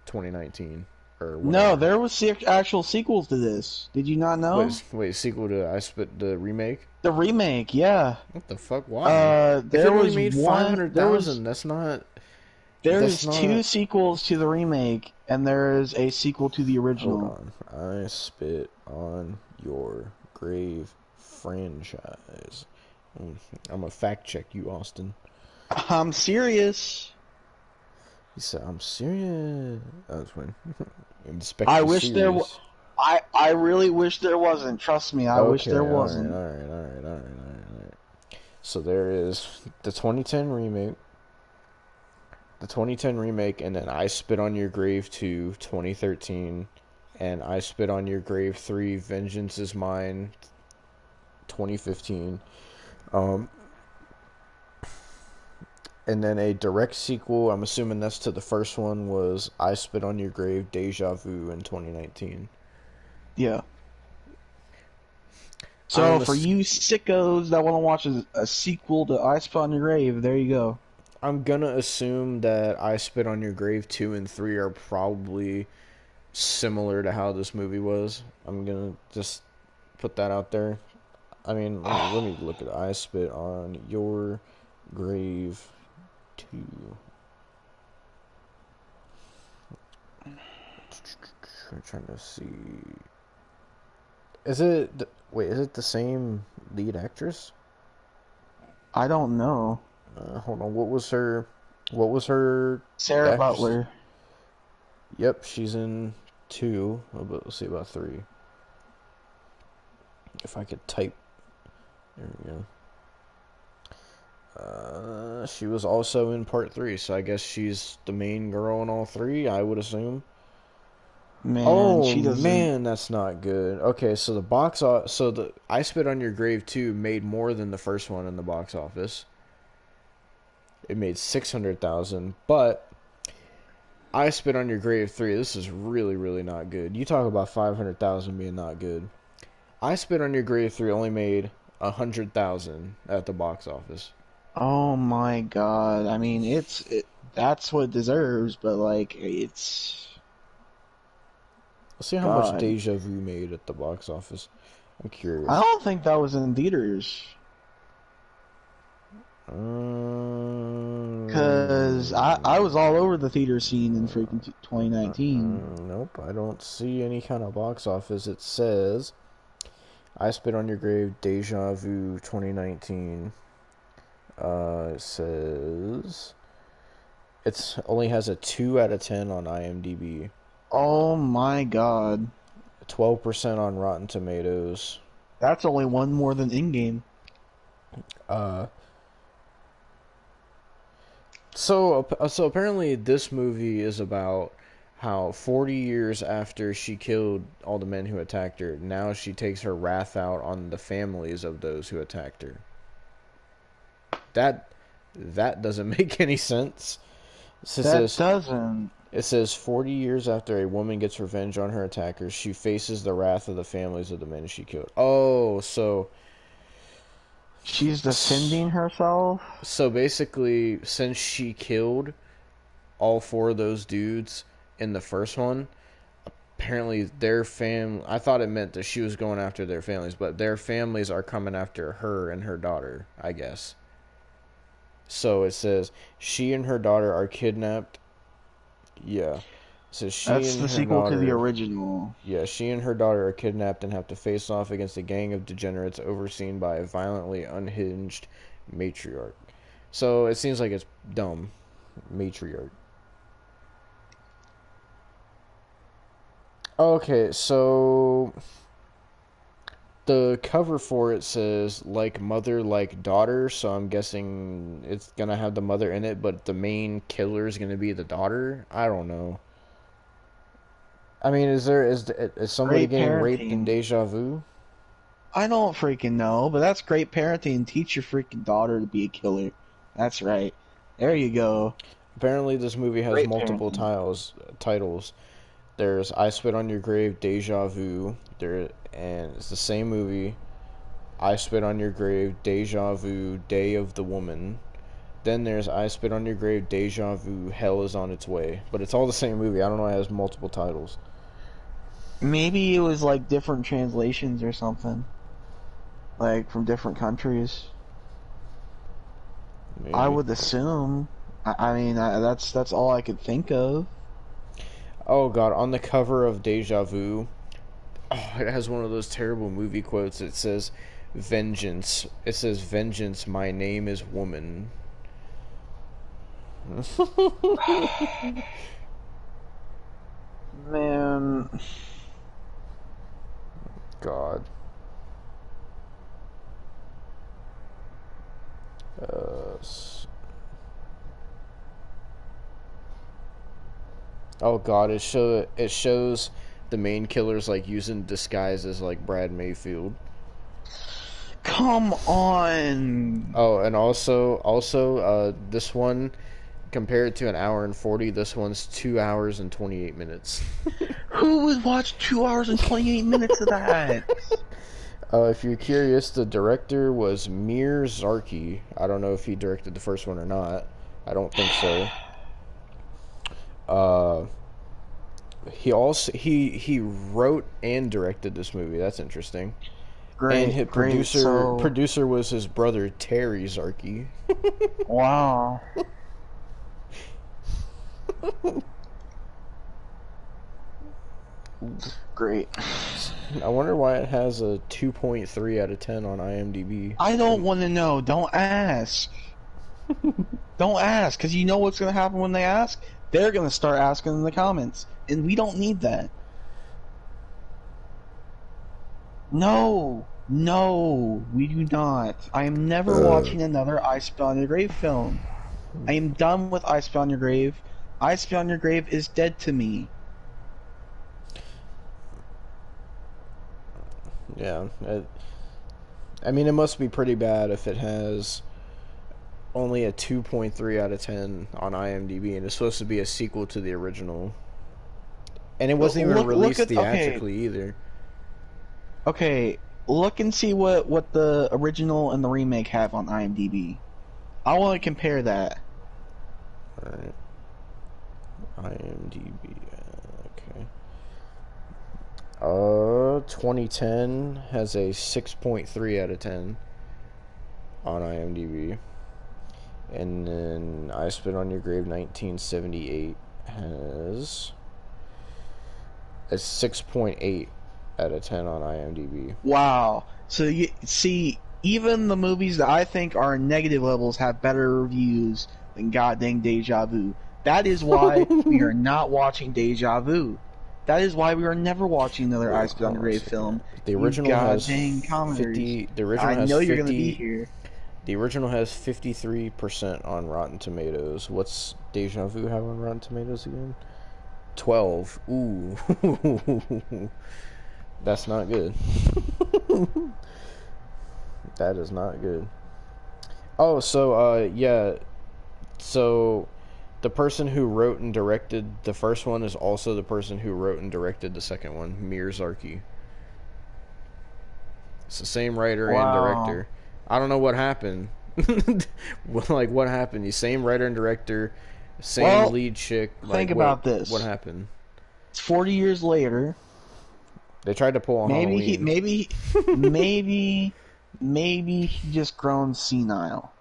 2019 or
No,
whatever.
there was actual sequels to this. Did you not know?
Wait, sequel to I Spit the remake?
The remake, yeah.
What the fuck? Why? If
There
it only
was
made five
one.
hundred thousand, that's not. That's
There's two
not.
sequels to the remake, and there is a sequel to the
Hold
original.
on. I Spit on Your Grave franchise. I'm gonna fact check you, Austin.
I'm serious.
He said, "I'm serious." That's when. Inspect
I
the
wish there.
series.
I really wish there wasn't. Trust me, I wish
Okay,
there
all right,
wasn't.
all right, all right, all right, all right, all right. So there is the 2010 remake, and then I Spit on Your Grave 2, 2013, and I Spit on Your Grave 3, Vengeance is Mine, 2015. Um, And then a direct sequel, I'm assuming that's to the first one, was I Spit on Your Grave, Deja Vu in 2019.
Yeah. So
I'm
for
ass-
you sickos that want to watch a sequel to I Spit on Your Grave, there you go.
I'm gonna assume that I Spit on Your Grave 2 and 3 are probably similar to how this movie was. I'm gonna just put that out there. I mean, let me look at I Spit on Your Grave 2. I'm trying to see. Wait, is it the same lead actress?
I don't know.
Hold on, what was her
Sarah
actress?
Butler.
Yep, she's in 2, but let's see about 3. If I could type. There we go. She was also in part 3, so I guess she's the main girl in all 3, I would assume.
Man,
Oh
she doesn't.
man, that's not good. Okay, so the I Spit on Your Grave 2 made more than the first one in the box office. It made 600,000, but I Spit on Your Grave 3, this is really, really not good. You talk about 500,000 being not good. I Spit on Your Grave 3 only made 100,000 at the box office.
Oh my god. I mean, that's what it deserves, but like it's
Let's see how much
God.
Deja Vu made at the box office. I'm curious.
I don't think that was in theaters. Because I was all over the theater scene in freaking 2019.
Nope, I don't see any kind of box office. It says I Spit on Your Grave, Deja Vu 2019. It says it's only has a 2 out of 10 on IMDb.
Oh my god.
12% on Rotten Tomatoes.
That's only one more than in-game.
So apparently this movie is about how 40 years after she killed all the men who attacked her, now she takes her wrath out on the families of those who attacked her. That doesn't make any sense.
Doesn't.
It says 40 years after a woman gets revenge on her attackers, she faces the wrath of the families of the men she killed. Oh, so
She's defending herself?
so basically, since she killed all 4 of those dudes in the first one, apparently their I thought it meant that she was going after their families, but their families are coming after her and her daughter, I guess. So it says she and her daughter are kidnapped. Yeah. So
That's the sequel to the original.
Yeah, she and her daughter are kidnapped and have to face off against a gang of degenerates overseen by a violently unhinged matriarch. So it seems like it's dumb. Matriarch. Okay, so the cover for it says like mother, like daughter, so I'm guessing it's gonna have the mother in it, but the main killer is gonna be the daughter? I don't know. I mean, is somebody
Great
getting raped in
parenting.
Deja Vu?
I don't freaking know, but that's great parenting. Teach your freaking daughter to be a killer. That's right. There you go.
Apparently, this movie has
Great
multiple
parenting.
titles. There's I Spit on Your Grave, Deja Vu. And it's the same movie. I Spit on Your Grave, Deja Vu, Day of the Woman. Then there's I Spit on Your Grave, Deja Vu, Hell is on Its Way. But it's all the same movie. I don't know why it has multiple titles.
Maybe it was like different translations or something. Like from different countries.
Maybe.
I would assume. I mean, that's all I could think of.
Oh god, on the cover of Deja Vu, it has one of those terrible movie quotes. It says, "Vengeance." It says, "Vengeance, my name is woman."
Man.
God. Oh god, it shows the main killers like using disguises like Brad Mayfield.
Come on.
Oh, and also, this one compared to an hour and 40, this one's 2 hours and 28 minutes.
Who would watch 2 hours and 28 minutes of that?
If you're curious, the director was Mir Zarki. I don't know if he directed the first one or not. I don't think so. He wrote and directed this movie. That's interesting.
Great,
And his
great.
producer was his brother Terry Zarki.
Wow. Great.
I wonder why it has a 2.3 out of 10 on IMDb.
I don't want to know. Don't ask. Don't ask, because you know what's going to happen when they ask? They're going to start asking in the comments. And we don't need that. No. No, we do not. I am never watching another I Spit on Your Grave film. I am done with I Spit on Your Grave. I Spit on Your Grave is dead to me.
Yeah. I mean, it must be pretty bad if it has only a 2.3 out of 10 on IMDb, and it's supposed to be a sequel to the original. And it wasn't even released theatrically either.
Okay, look and see what the original and the remake have on IMDb. I want to compare that.
Alright. IMDb. Okay. 2010 has a 6.3 out of 10 on IMDb. And then I Spit on Your Grave 1978 has a 6.8 out of 10 on IMDb.
Wow. So you see, even the movies that I think are negative levels have better reviews than goddamn Deja Vu. That is why we are not watching Deja Vu. That is why we are never watching another I Spit on Your Grave film.
The original has 50. The original
I
has
know
50,
you're going to be here.
The original has 53% on Rotten Tomatoes. What's Deja Vu have on Rotten Tomatoes again? 12. Ooh. That's not good. That is not good. Oh, so, yeah. So, the person who wrote and directed the first one is also the person who wrote and directed the second one, Mir Zarki. It's the same writer and director. I don't know what happened. Like, what happened? The same writer and director, same lead chick.
Think about this.
What happened?
It's 40 years later.
They tried to pull on Halloween.
Maybe he just grown senile.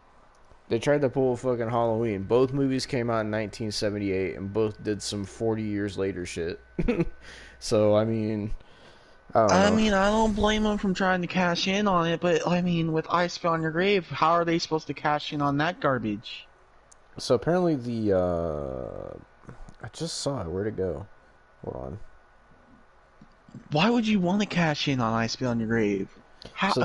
They tried to pull fucking Halloween. Both movies came out in 1978, and both did some 40 years later shit. So, I mean, I
don't blame them from trying to cash in on it, but, I mean, with I Spit on Your Grave, how are they supposed to cash in on that garbage?
So, apparently I just saw it. Where'd it go? Hold on.
Why would you want to cash in on I Spit on Your Grave?
So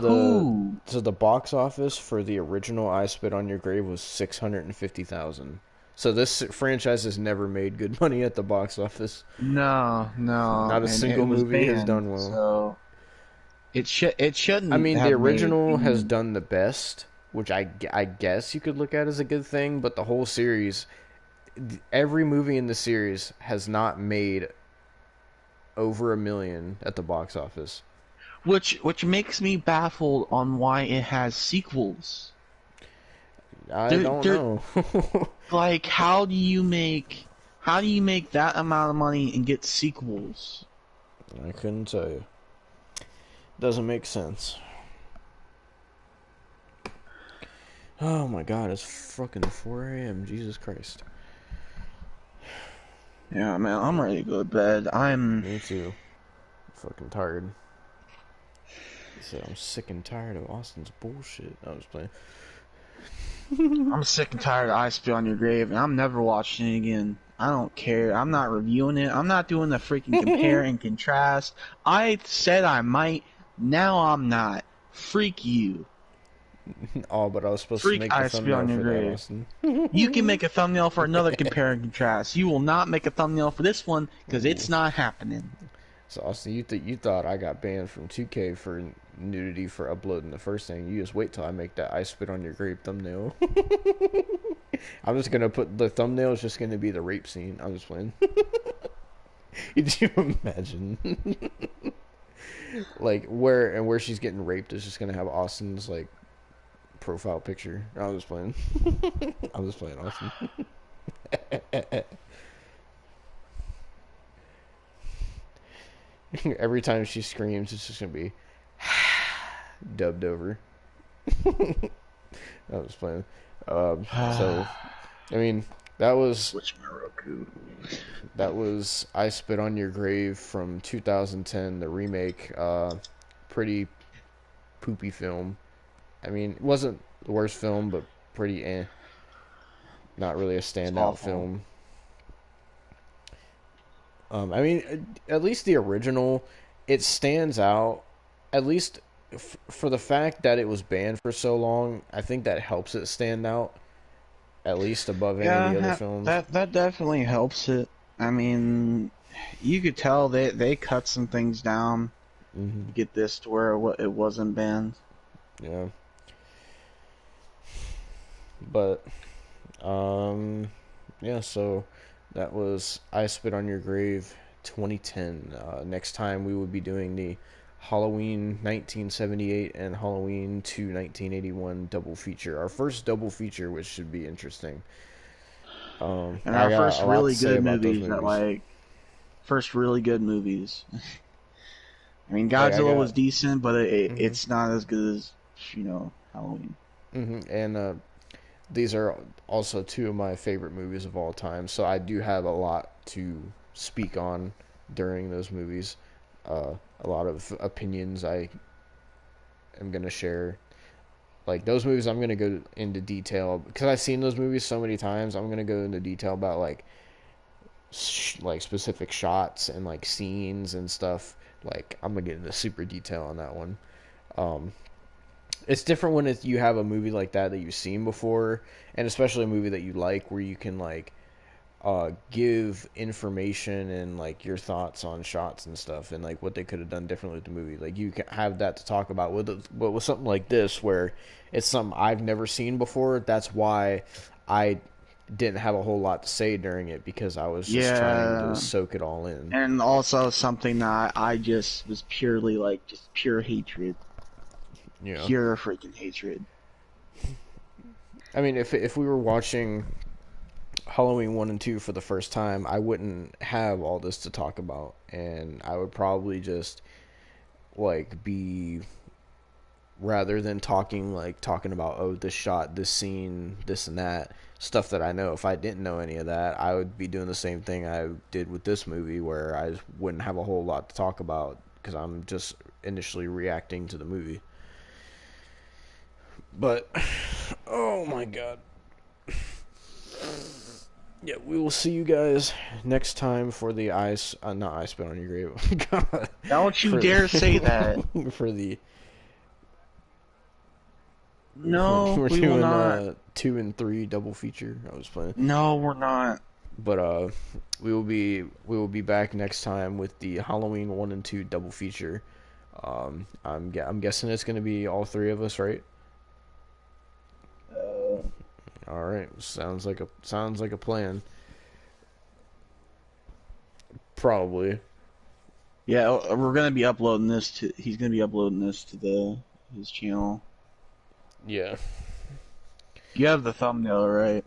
the box office for the original I Spit on Your Grave was $650,000. So this franchise has never made good money at the box office.
No.
Not a single movie has done well.
So it shouldn't.
I mean, the original has done the best, which I guess you could look at as a good thing. But the whole series, every movie in the series has not made over $1 million at the box office.
Which makes me baffled on why it has sequels.
I don't know.
Like, how do you make that amount of money and get sequels?
I couldn't tell you. Doesn't make sense. Oh my god, it's fucking 4 a.m. Jesus Christ.
Yeah, man, I'm ready to go to bed.
Me too. I'm fucking tired. So I'm sick and tired of Austin's bullshit. I was playing.
I'm sick and tired of I Spit on Your Grave, and I'm never watching it again. I don't care. I'm not reviewing it. I'm not doing the freaking compare and contrast. I said I might. Now I'm not. Freak you.
Oh, but I was supposed to make a thumbnail for that, Austin.
You can make a thumbnail for another compare and contrast. You will not make a thumbnail for this one because it's not happening.
So Austin, you thought I got banned from 2K for nudity for uploading the first thing. You just wait till I make that I spit on your grave thumbnail. I'm just gonna put the thumbnail is just gonna be the rape scene. I'm just playing. Could you imagine? Like where she's getting raped is just gonna have Austin's like profile picture. I was just playing. I was just playing Austin. Every time she screams, it's just gonna be dubbed over. I was playing. So, I mean, that was
Switch my Roku.
that was I Spit on Your Grave from 2010, the remake. Pretty poopy film. I mean, it wasn't the worst film, but pretty not really a standout
awful.
film. I mean, at least the original, it stands out. At least for the fact that it was banned for so long, I think that helps it stand out. At least above any of the other films.
that definitely helps it. I mean, you could tell they cut some things down
Mm-hmm.
to get this to where it wasn't banned.
Yeah. But, yeah, so that was I Spit on Your Grave 2010. Next time we will be doing the Halloween 1978 and Halloween 2 1981 double feature. Our first double feature, which should be interesting.
And
I
our
got
first
a lot
really
to say
good
about those
movies that like first really good movies. I mean,
Like, I
Godzilla
got-
was decent, but
Mhm.
it's not as good as Halloween.
And these are also two of my favorite movies of all time, so I do have a lot to speak on during those movies. A lot of opinions I am going to share. Like, those movies, I'm going to go into detail, because I've seen those movies so many times, I'm going to go into detail about, like specific shots and, like, scenes and stuff. Like, I'm going to get into super detail on that one. It's different when you have a movie like that you've seen before, and especially a movie that you like, where you can like give information and like your thoughts on shots and stuff, and like what they could have done differently with the movie. Like you can have that to talk about but with something like this, where it's something I've never seen before. That's why I didn't have a whole lot to say during it, because I was just trying to soak it all in.
And also something that I just was purely like just pure hatred.
Yeah.
Pure freaking hatred.
I mean, if we were watching Halloween 1 and 2 for the first time, I wouldn't have all this to talk about, and I would probably just like be, rather than talking about, oh, this shot, this scene, this and that stuff that I know. If I didn't know any of that, I would be doing the same thing I did with this movie, where I wouldn't have a whole lot to talk about because I'm just initially reacting to the movie. But, oh my god. Yeah, we will see you guys next time for the not I Spit on Your Grave. God.
Don't you dare say that.
For the...
No,
we're
we
doing
will not.
2 and 3 double feature. I was playing.
No, we're not.
But we will be back next time with the Halloween 1 and 2 double feature. I'm guessing it's going to be all three of us, right? All right, sounds like a plan. Probably.
Yeah, we're gonna be uploading this to. He's gonna be uploading this to his channel.
Yeah.
You have the thumbnail, right?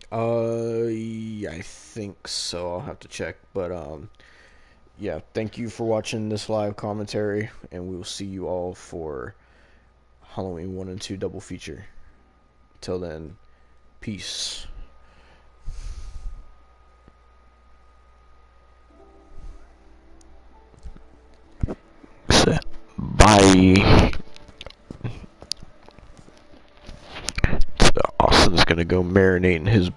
Yeah, I think so. I'll have to check, but yeah. Thank you for watching this live commentary, and we will see you all for Halloween 1 and 2 double feature. Till then, peace. Bye. Austin's gonna go marinate in his